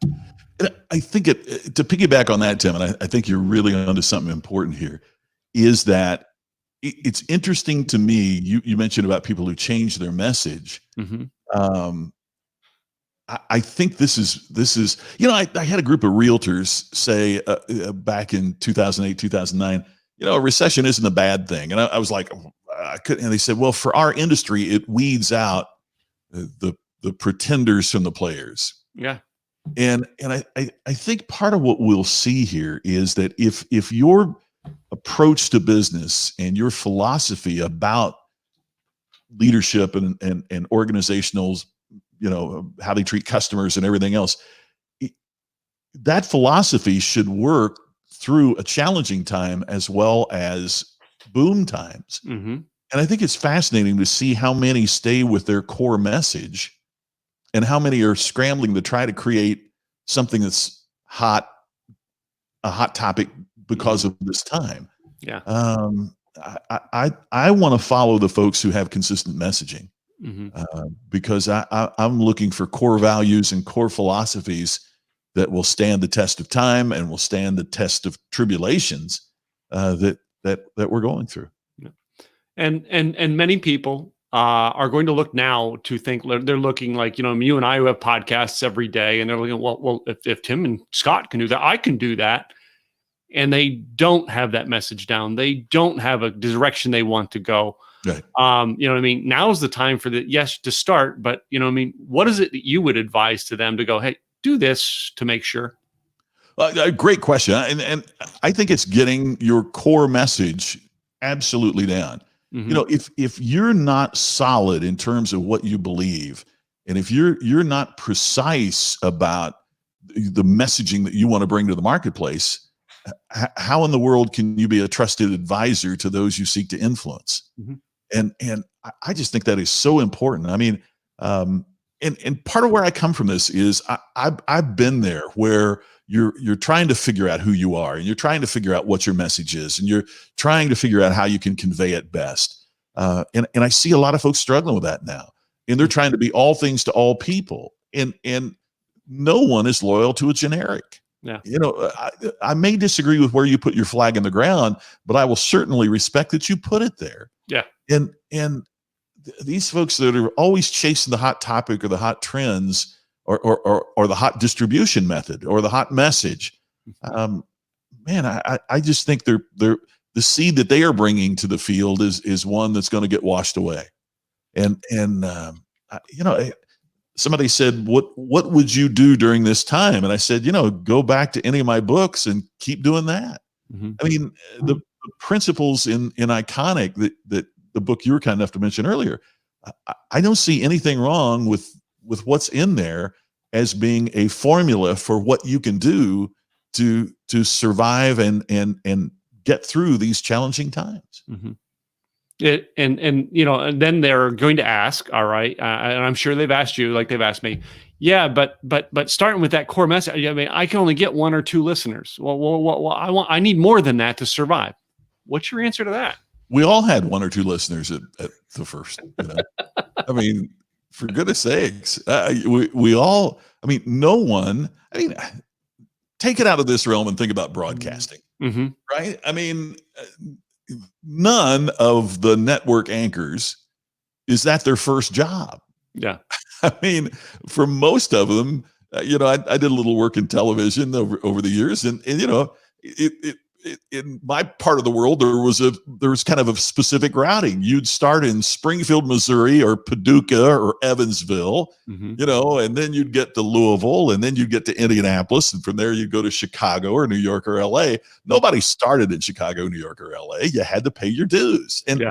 And I think to piggyback on that, Tim, and I think you're really onto something important here, is that it's interesting to me. You mentioned about people who change their message. I think this is, I had a group of realtors say back in 2008, 2009, a recession isn't a bad thing. And I was like, I couldn't, and they said, well, for our industry, it weeds out the pretenders from the players. Yeah. And I think part of what we'll see here is that if your approach to business and your philosophy about leadership and organizational, how they treat customers and everything else, that philosophy should work through a challenging time as well as boom times. And I think it's fascinating to see how many stay with their core message and how many are scrambling to try to create something that's a hot topic because of this time. Yeah. I want to follow the folks who have consistent messaging, because I'm looking for core values and core philosophies that will stand the test of time and will stand the test of tribulations that we're going through. Yeah. And many people are going to look now to think they're looking like, you and I who have podcasts every day, and they're looking, well, if Tim and Scott can do that, I can do that. And they don't have that message down. They don't have a direction they want to go. Right. Now's the time for to start, but what is it that you would advise to them to go, hey, do this to make sure? Great question. And I think it's getting your core message absolutely down. Mhm. You know, if you're not solid in terms of what you believe, and if you're not precise about the messaging that you want to bring to the marketplace, how in the world can you be a trusted advisor to those you seek to influence? Mhm. And I just think that is so important. I mean, and part of where I come from this is I've been there where you're trying to figure out who you are, and you're trying to figure out what your message is, and you're trying to figure out how you can convey it best. And I see a lot of folks struggling with that now, and they're trying to be all things to all people, and no one is loyal to a generic. Yeah. You know, I may disagree with where you put your flag in the ground, but I will certainly respect that you put it there. Yeah. And these folks that are always chasing the hot topic or the hot trends or the hot distribution method or the hot message, man, I just think they're the seed that they are bringing to the field is one that's going to get washed away. And you know, somebody said, what would you do during this time? And I said, you know, go back to any of my books and keep doing that. Mhm. I mean, the principles in Iconic that the book you were kind enough to mention earlier, I don't see anything wrong with what's in there as being a formula for what you can do to survive and get through these challenging times. Mhm. And you know, and then they're going to ask, all right, and I'm sure they've asked you, like they've asked me, yeah, but starting with that core message, I mean, I can only get 1 or 2 listeners. Well, I need more than that to survive. What's your answer to that? We all had 1 or 2 listeners at the first. You know? I mean, for goodness sakes, we all. I mean, no one. I mean, take it out of this realm and think about broadcasting, Mm-hmm. right? I mean, none of the network anchors is that their first job. Yeah. I mean, for most of them, you know, I did a little work in television over the years, and you know, in my part of the world, there was kind of a specific routing. You'd start in Springfield, Missouri, or Paducah, or Evansville, Mm-hmm. you know, and then you'd get to Louisville, and then you'd get to Indianapolis, and from there you'd go to Chicago or New York or LA. Nobody started in Chicago, New York, or LA. You had to pay your dues, and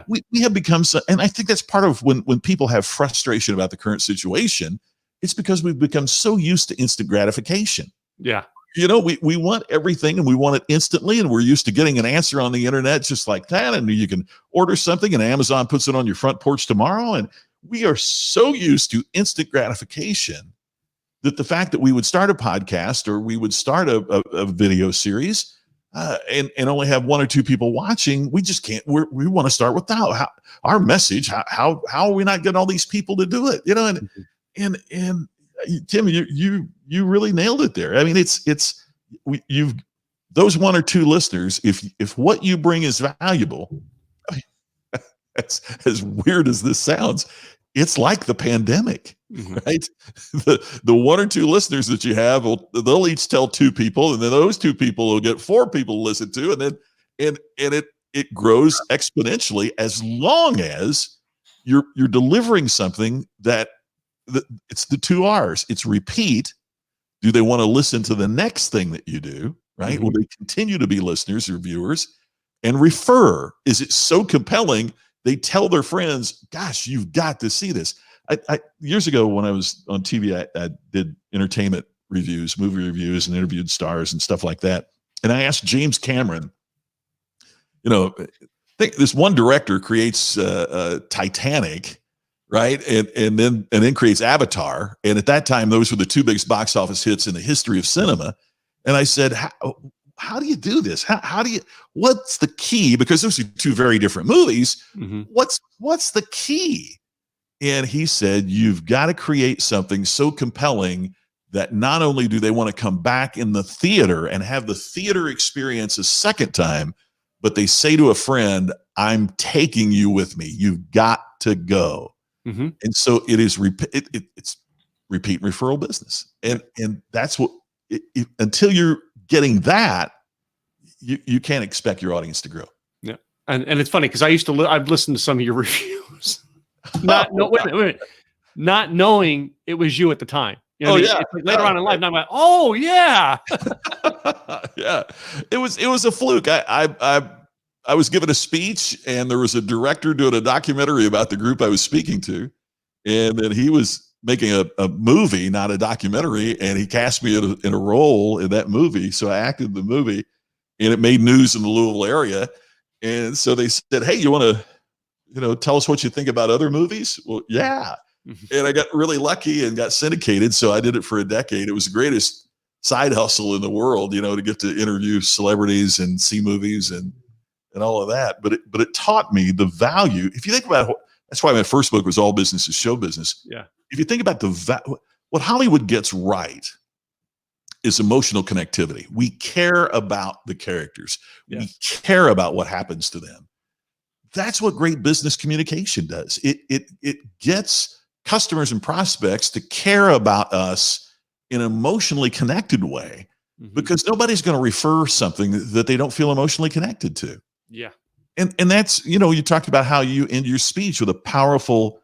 we have become so. And I think that's part of when people have frustration about the current situation. It's because we've become so used to instant gratification. Yeah. You know, we want everything and we want it instantly, and we're used to getting an answer on the internet just like that. And you can order something and Amazon puts it on your front porch tomorrow. And we are so used to instant gratification that the fact that we would start a podcast or we would start a video series and only have 1 or 2 people watching, we just can't. We want to start with our message. How are we not getting all these people to do it? You know, and Tim, you really nailed it there. I mean, you've those 1 or 2 listeners. If what you bring is valuable, I mean, as weird as this sounds, it's like the pandemic, Mm-hmm. right? The 1 or 2 listeners that you have, they'll each tell 2 people, and then those 2 people will get 4 people to listen to, and then it grows exponentially as long as you're delivering something that. It's the 2 R's. It's repeat. Do they want to listen to the next thing that you do? Right? Mm-hmm. Will they continue to be listeners or viewers? And refer. Is it so compelling? They tell their friends, gosh, you've got to see this. I years ago when I was on TV, I did entertainment reviews, movie reviews, and interviewed stars and stuff like that. And I asked James Cameron, you know, I think this one director creates Titanic, right? And then creates Avatar. And at that time, those were the 2 biggest box office hits in the history of cinema. And I said, how do you do this? How do you, what's the key? Because those are 2 very different movies. Mm-hmm. What's the key? And he said, you've got to create something so compelling that not only do they want to come back in the theater and have the theater experience a second time, but they say to a friend, I'm taking you with me. You've got to go. Mm-hmm. And so it is it's repeat and referral business, and that's what until you're getting that, you can't expect your audience to grow. Yeah, and it's funny because I've listened to some of your reviews, wait a minute, not knowing it was you at the time. You know, Oh what I mean? yeah, It's like later on in life, now I'm like, oh yeah. yeah. It was a fluke. I was given a speech, and there was a director doing a documentary about the group I was speaking to, and then he was making a movie, not a documentary, and he cast me in a role in that movie. So I acted in the movie, and it made news in the Louisville area. And so they said, "Hey, you want to, tell us what you think about other movies?" Well, yeah. And I got really lucky and got syndicated. So I did it for a decade. It was the greatest side hustle in the world, to get to interview celebrities and see movies and all of that. But it taught me the value. If you think about it, that's why my first book was All Business is Show Business. Yeah. If you think about what Hollywood gets right is emotional connectivity. We care about the characters. Yes. We care about what happens to them. That's what great business communication does. It gets customers and prospects to care about us in an emotionally connected way, because nobody's going to refer something that they don't feel emotionally connected to. Yeah. And that's, you talked about how you end your speech with a powerful,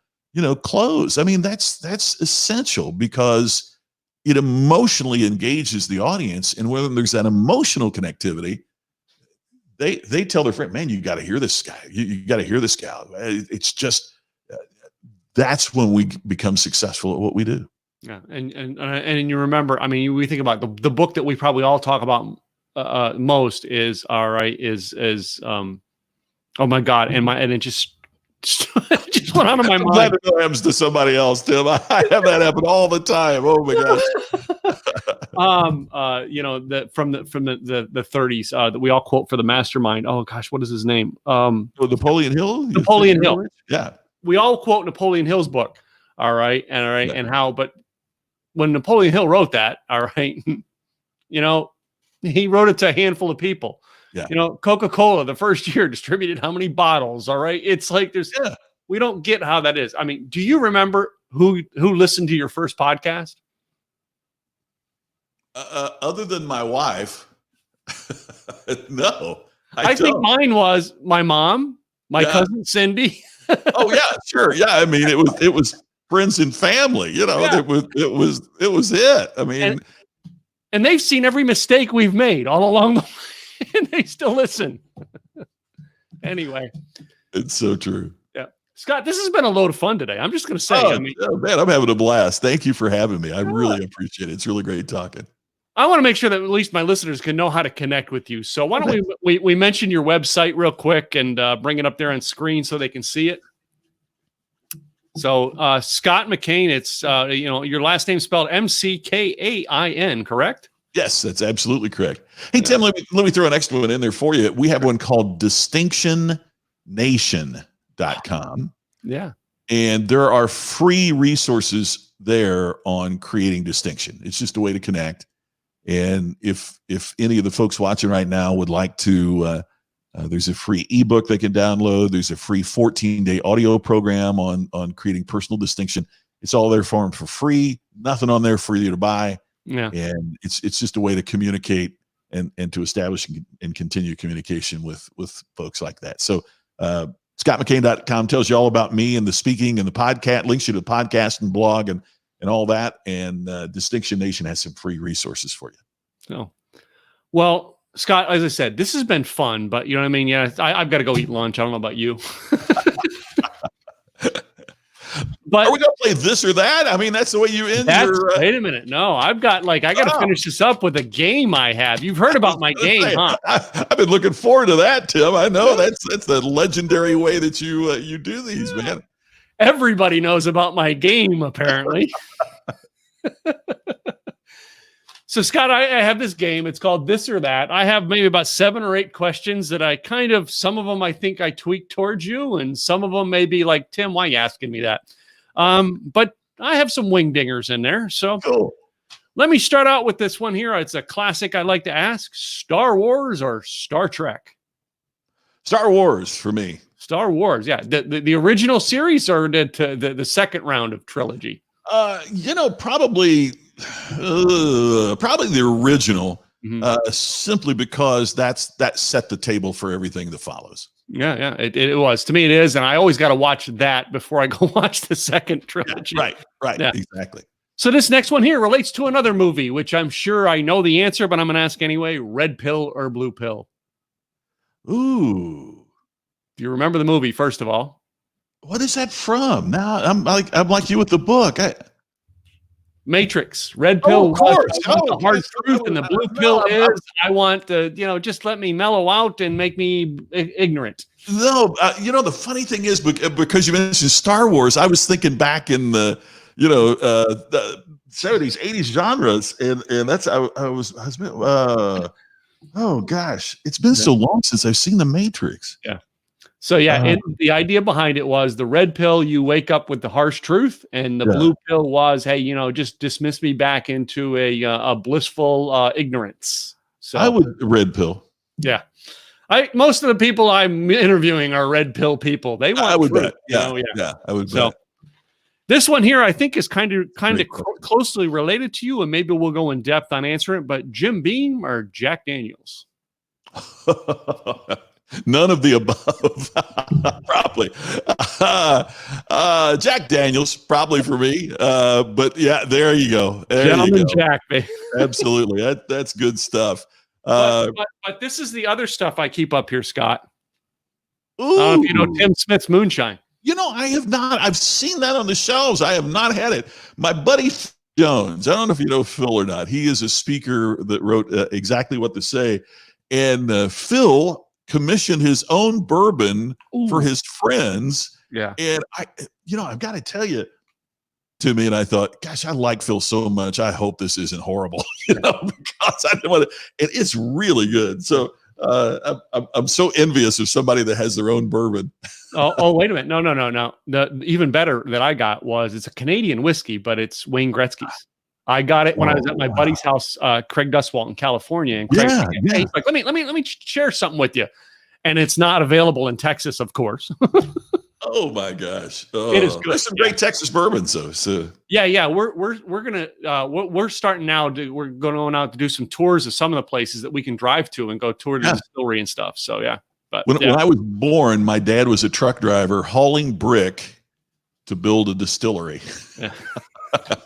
close. I mean, that's essential, because it emotionally engages the audience. And when there's that emotional connectivity, they tell their friend, man, you got to hear this guy. You got to hear this guy. It's just, that's when we become successful at what we do. Yeah. And you remember, I mean, we think about the book that we probably all talk about most is, all right, oh my God. And it just went out of my mind. Glad it happens to somebody else, Tim. I have that happen all the time. Oh my gosh. From the 30s that we all quote for the mastermind. Oh gosh, what is his name? Napoleon Hill. Napoleon Hill. Yeah. We all quote Napoleon Hill's book. All right. Yeah. And how, but when Napoleon Hill wrote that, all right, he wrote it to a handful of people. Yeah. Coca-Cola, the first year, distributed how many bottles? All right. It's like we don't get how that is. I mean, do you remember who listened to your first podcast? Other than my wife, no. I think mine was my mom, my cousin Cindy. Oh yeah, sure. Yeah. I mean, it was friends and family, it was it. I mean, and they've seen every mistake we've made all along the way, and they still listen. Anyway. It's so true. Yeah. Scott, this has been a load of fun today. I'm just going to say, man, I'm having a blast. Thank you for having me. I really appreciate it. It's really great talking. I want to make sure that at least my listeners can know how to connect with you. So why don't we mention your website real quick and bring it up there on screen so they can see it. So Scott McKain, it's your last name spelled McKain, correct? Yes, that's absolutely correct. Hey Tim, let me throw an extra one in there for you. We have one called DistinctionNation.com. Yeah. And there are free resources there on creating distinction. It's just a way to connect. And if any of the folks watching right now would like to, there's a free ebook they can download. There's a free 14-day audio program on creating personal distinction. It's all there for them for free. Nothing on there for you to buy. Yeah. And it's just a way to communicate and to establish and continue communication with folks like that. So ScottMcKain.com tells you all about me and the speaking and the podcast, links you to the podcast and blog and all that. And Distinction Nation has some free resources for you. Oh, well, Scott, as I said, this has been fun, but you know what I mean? Yeah, I've got to go eat lunch. I don't know about you. But are we going to play this or that? I mean, that's the way you end your... Wait a minute. No, I got to finish this up with a game I have. You've heard about my game, huh? I've been looking forward to that, Tim. I know that's the legendary way that you do these, man. Everybody knows about my game, apparently. So, Scott, I have this game. It's called This or That. I have maybe about 7 or 8 questions that I some of them I think I tweak towards you, and some of them may be like, Tim, why are you asking me that? But I have some wing dingers in there. So cool. Let me start out with this one here. It's a classic I like to ask: Star Wars or Star Trek? Star Wars for me. Star Wars, yeah. The original series or the second round of trilogy? Probably the original, simply because that set the table for everything that follows. Yeah, it was. To me, it is, and I always got to watch that before I go watch the second trilogy. Yeah, right, yeah. Exactly. So this next one here relates to another movie, which I'm sure I know the answer, but I'm going to ask anyway. Red pill or blue pill? Ooh. Do you remember the movie, first of all? What is that from? Now I'm like you with the book. Matrix. Red pill. Of course. The hard truth, and the blue pill is I want to, just let me mellow out and make me ignorant. No, the funny thing is, because you mentioned Star Wars, I was thinking back in the, the 70s, 80s genres, and that's oh gosh, it's been so long since I've seen The Matrix. Yeah. So the idea behind it was the red pill, you wake up with the harsh truth, and the blue pill was, hey, just dismiss me back into a blissful ignorance. So I would red pill. Yeah. Most of the people I'm interviewing are red pill people. They want I would truth, bet. Yeah, I would bet. This one here, I think, is kind of closely related to you, and maybe we'll go in depth on answering it. But Jim Beam or Jack Daniels? None of the above, probably. Jack Daniels, probably for me. But yeah, there you go. Gentleman Jack, baby. Absolutely, that's good stuff. But this is the other stuff I keep up here, Scott. If you know Tim Smith's Moonshine. I have not. I've seen that on the shelves. I have not had it. My buddy Jones, I don't know if you know Phil or not. He is a speaker that wrote Exactly What to Say. And Phil commissioned his own bourbon for his friends. Yeah. And I've got to tell you, Timmy, and I thought, gosh, I like Phil so much. I hope this isn't horrible, because I don't want to, and it's really good. So I'm so envious of somebody that has their own bourbon. Oh, wait a minute. No. The even better that I got was, it's a Canadian whiskey, but it's Wayne Gretzky's. I got it when I was at my buddy's house, Craig Duswalt in California. And Craig he's like, let me share something with you. And it's not available in Texas, of course. Oh my gosh. It is good. There's some great Texas bourbons though. So yeah. We're gonna we're starting now we're going out to do some tours of some of the places that we can drive to and go tour the distillery and stuff. So yeah. But when I was born, my dad was a truck driver hauling brick to build a distillery. Yeah.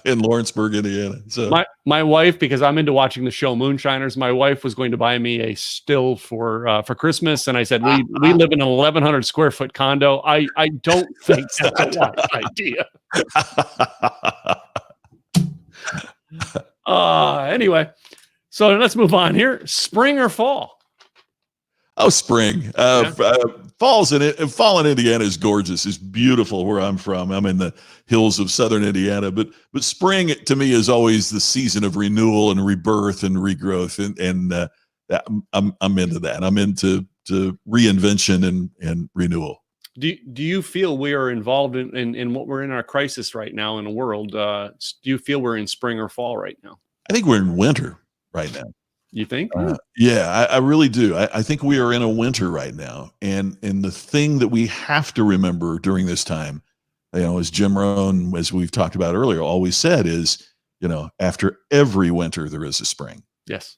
In Lawrenceburg, Indiana. So my wife, because I'm into watching the show Moonshiners, my wife was going to buy me a still for Christmas, and I said, we live in an 1,100 square foot condo. I don't think that's a wise idea. Anyway, so let's move on here. Spring or fall? Oh, spring. Fall in Indiana is gorgeous. It's beautiful where I'm from. I'm in the hills of southern Indiana, but spring to me is always the season of renewal and rebirth and regrowth, and I'm into that. I'm into reinvention and renewal. Do you feel we are involved in what we're in our crisis right now in the world? Do you feel we're in spring or fall right now? I think we're in winter right now. You think? Yeah, I really do. I think we are in a winter right now. And the thing that we have to remember during this time, as Jim Rohn, as we've talked about earlier, always said is, after every winter, there is a spring. Yes.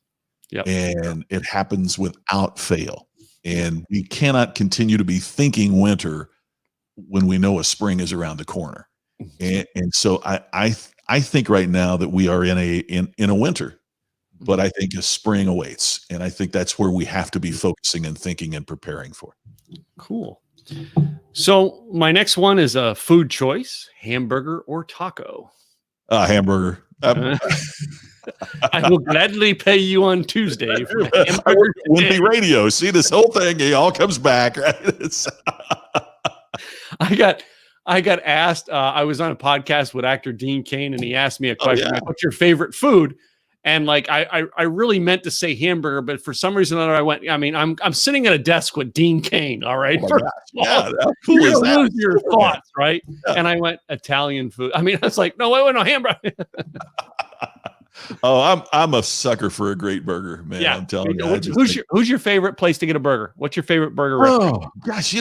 Yep. And it happens without fail. And we cannot continue to be thinking winter when we know a spring is around the corner. And so I think right now that we are in a winter. But I think a spring awaits, and I think that's where we have to be focusing and thinking and preparing for. Cool. So my next one is a food choice: hamburger or taco. Hamburger. I will gladly pay you on Tuesday for I work at Wimpy Radio. See, this whole thing, it all comes back. Right? I got asked. I was on a podcast with actor Dean Cain, and he asked me a question: "What's your favorite food?" And I really meant to say hamburger, but for some reason or other, I went. I mean, I'm sitting at a desk with Dean Cain. All right, cool is that? Lose your thoughts, right? Yeah. And I went Italian food. I mean, I was like, no, wait, no hamburger. I'm a sucker for a great burger, man. Yeah. I'm telling you. Who's your favorite place to get a burger? What's your favorite burger restaurant? Oh gosh,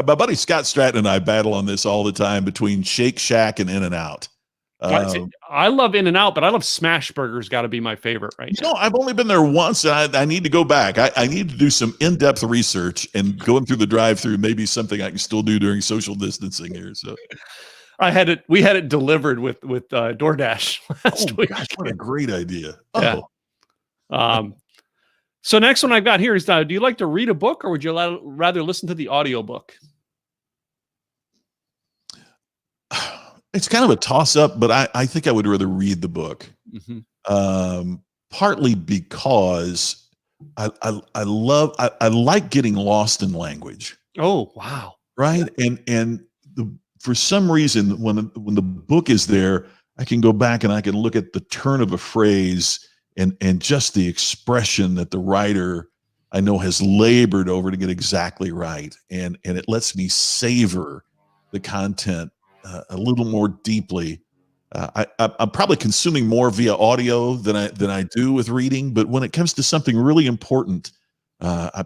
my buddy Scott Stratton and I battle on this all the time between Shake Shack and In-N-Out. I love In-N-Out, but I love smash burgers. Got to be my favorite, right? I've only been there once, and I need to go back. I need to do some in-depth research, and going through the drive-through may be something I can still do during social distancing here. So, We had it delivered with DoorDash last week. Gosh, what a great idea. Yeah. So next one I've got here is, do you like to read a book, or would you rather listen to the audiobook? It's kind of a toss up, but I think I would rather read the book. Mm-hmm. Partly because I like getting lost in language. Oh, wow. Right. And for some reason, when the book is there, I can go back and I can look at the turn of a phrase and just the expression that the writer I know has labored over to get exactly right. And it lets me savor the content a little more deeply. I'm probably consuming more via audio than I do with reading, but when it comes to something really important, I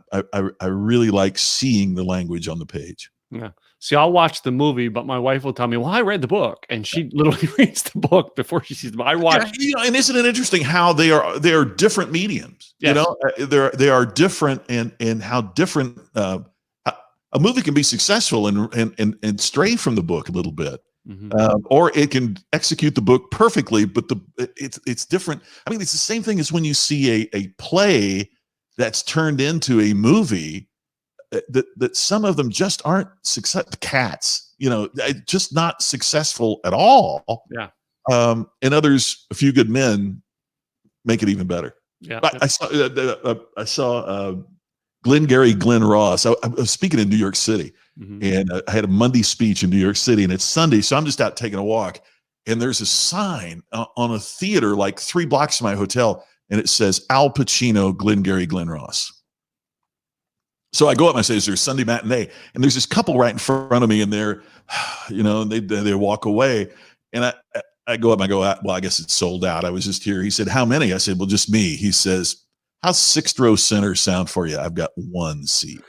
really like seeing the language on the page. Yeah. See, I'll watch the movie, but my wife will tell me, "Well, I read the book," and she literally reads the book before she sees the book. I watch. Yeah, and isn't it interesting how they are different mediums? Yes. They are different, and how different a movie can be successful and stray from the book a little bit. Mm-hmm. Or it can execute the book perfectly, but it's different. I mean, it's the same thing as when you see a play that's turned into a movie. That some of them just aren't success. Cats, just not successful at all. Yeah. And others, A Few Good Men, make it even better. Yeah. I saw Glenn Ross. I was speaking in New York City, mm-hmm. and I had a Monday speech in New York City, and it's Sunday, so I'm just out taking a walk, and there's a sign on a theater like 3 blocks from my hotel, and it says Al Pacino, Glenn Ross. So I go up and I say, "Is there a Sunday matinee?" And there's this couple right in front of me, and they're, and they walk away. And I go up and I go, "Well, I guess it's sold out. I was just here." He said, "How many?" I said, "Well, just me." He says, "How's 6th row center sound for you?" "I've got 1 seat."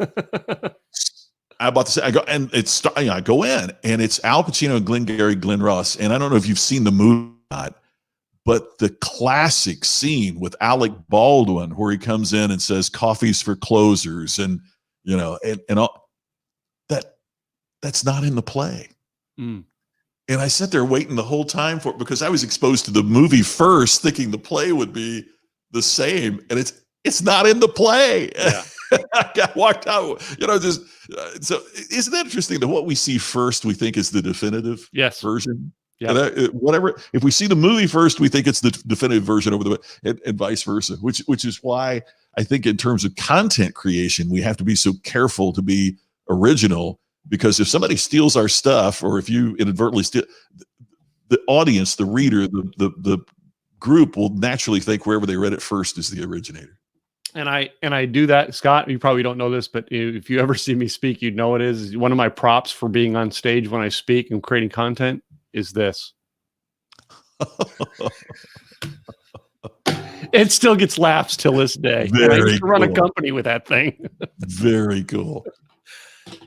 I about to say, I go, and I go in, and it's Al Pacino and Glenn Ross. And I don't know if you've seen the movie or not, but the classic scene with Alec Baldwin where he comes in and says, "Coffee's for closers," and and all that's not in the play. Mm. And I sat there waiting the whole time for it because I was exposed to the movie first, thinking the play would be the same, and it's not in the play. Yeah. I got walked out, so isn't that interesting that what we see first we think is the definitive version? Yeah. Whatever. If we see the movie first, we think it's the definitive version over and vice versa. Which is why I think in terms of content creation, we have to be so careful to be original. Because if somebody steals our stuff, or if you inadvertently steal, the audience, the reader, the group will naturally think wherever they read it first is the originator. And I do that, Scott. You probably don't know this, but if you ever see me speak, you'd know it is one of my props for being on stage when I speak and creating content. Is this. It still gets laughs till this day. I used to run a company with that thing. Very cool.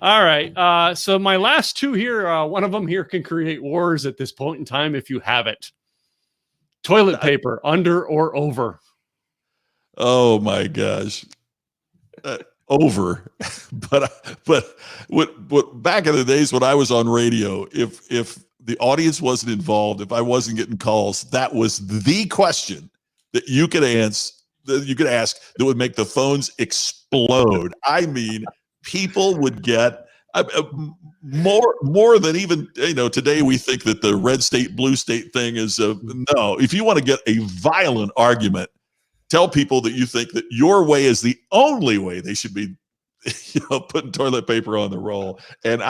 All right. So my last 2 here, one of them here can create wars at this point in time if you have it. Toilet paper, under or over? Oh my gosh. Over. But what back in the days when I was on radio, if the audience wasn't involved, if I wasn't getting calls, that was the question that you could ask that would make the phones explode. I mean, people would get more than even, today we think that the red state, blue state thing is no. If you want to get a violent argument, tell people that you think that your way is the only way they should be, putting toilet paper on the roll. And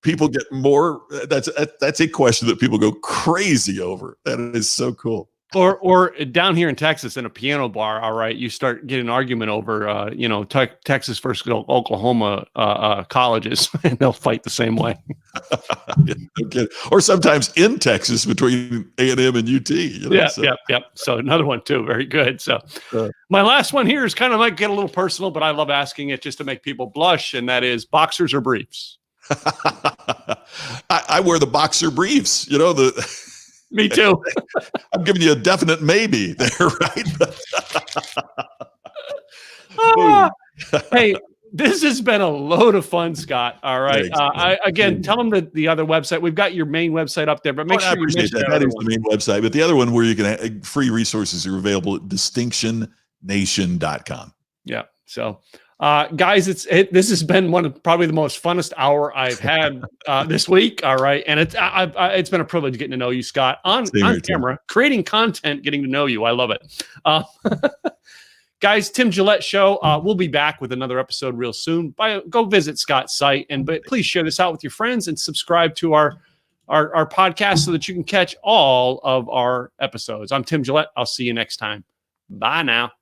people get more. That's a question that people go crazy over. That is so cool. Or down here in Texas, in a piano bar, all right, you start getting an argument over, Texas versus Oklahoma colleges, and they'll fight the same way. Okay. Or sometimes in Texas between A&M and UT. Yep. So another one too. Very good. So my last one here is kind of might get a little personal, but I love asking it just to make people blush, and that is boxers or briefs. I wear the boxer briefs. Me too. I'm giving you a definite maybe there, right? Hey, This has been a load of fun, Scott. All right. Thanks. Tell them the other website. We've got your main website up there, but make I sure you appreciate mention that. that That is one. the main website. But the other one where you can free resources are available at distinctionnation.com. Yeah. So, guys, this has been one of probably the most funnest hour I've had this week. All right, and it's been a privilege getting to know you, Scott, on camera, creating content, getting to know you. I love it. Guys, Tim Gillette Show. We'll be back with another episode real soon. Go visit Scott's site, but please share this out with your friends and subscribe to our podcast so that you can catch all of our episodes. I'm Tim Gillette. I'll see you next time. Bye now.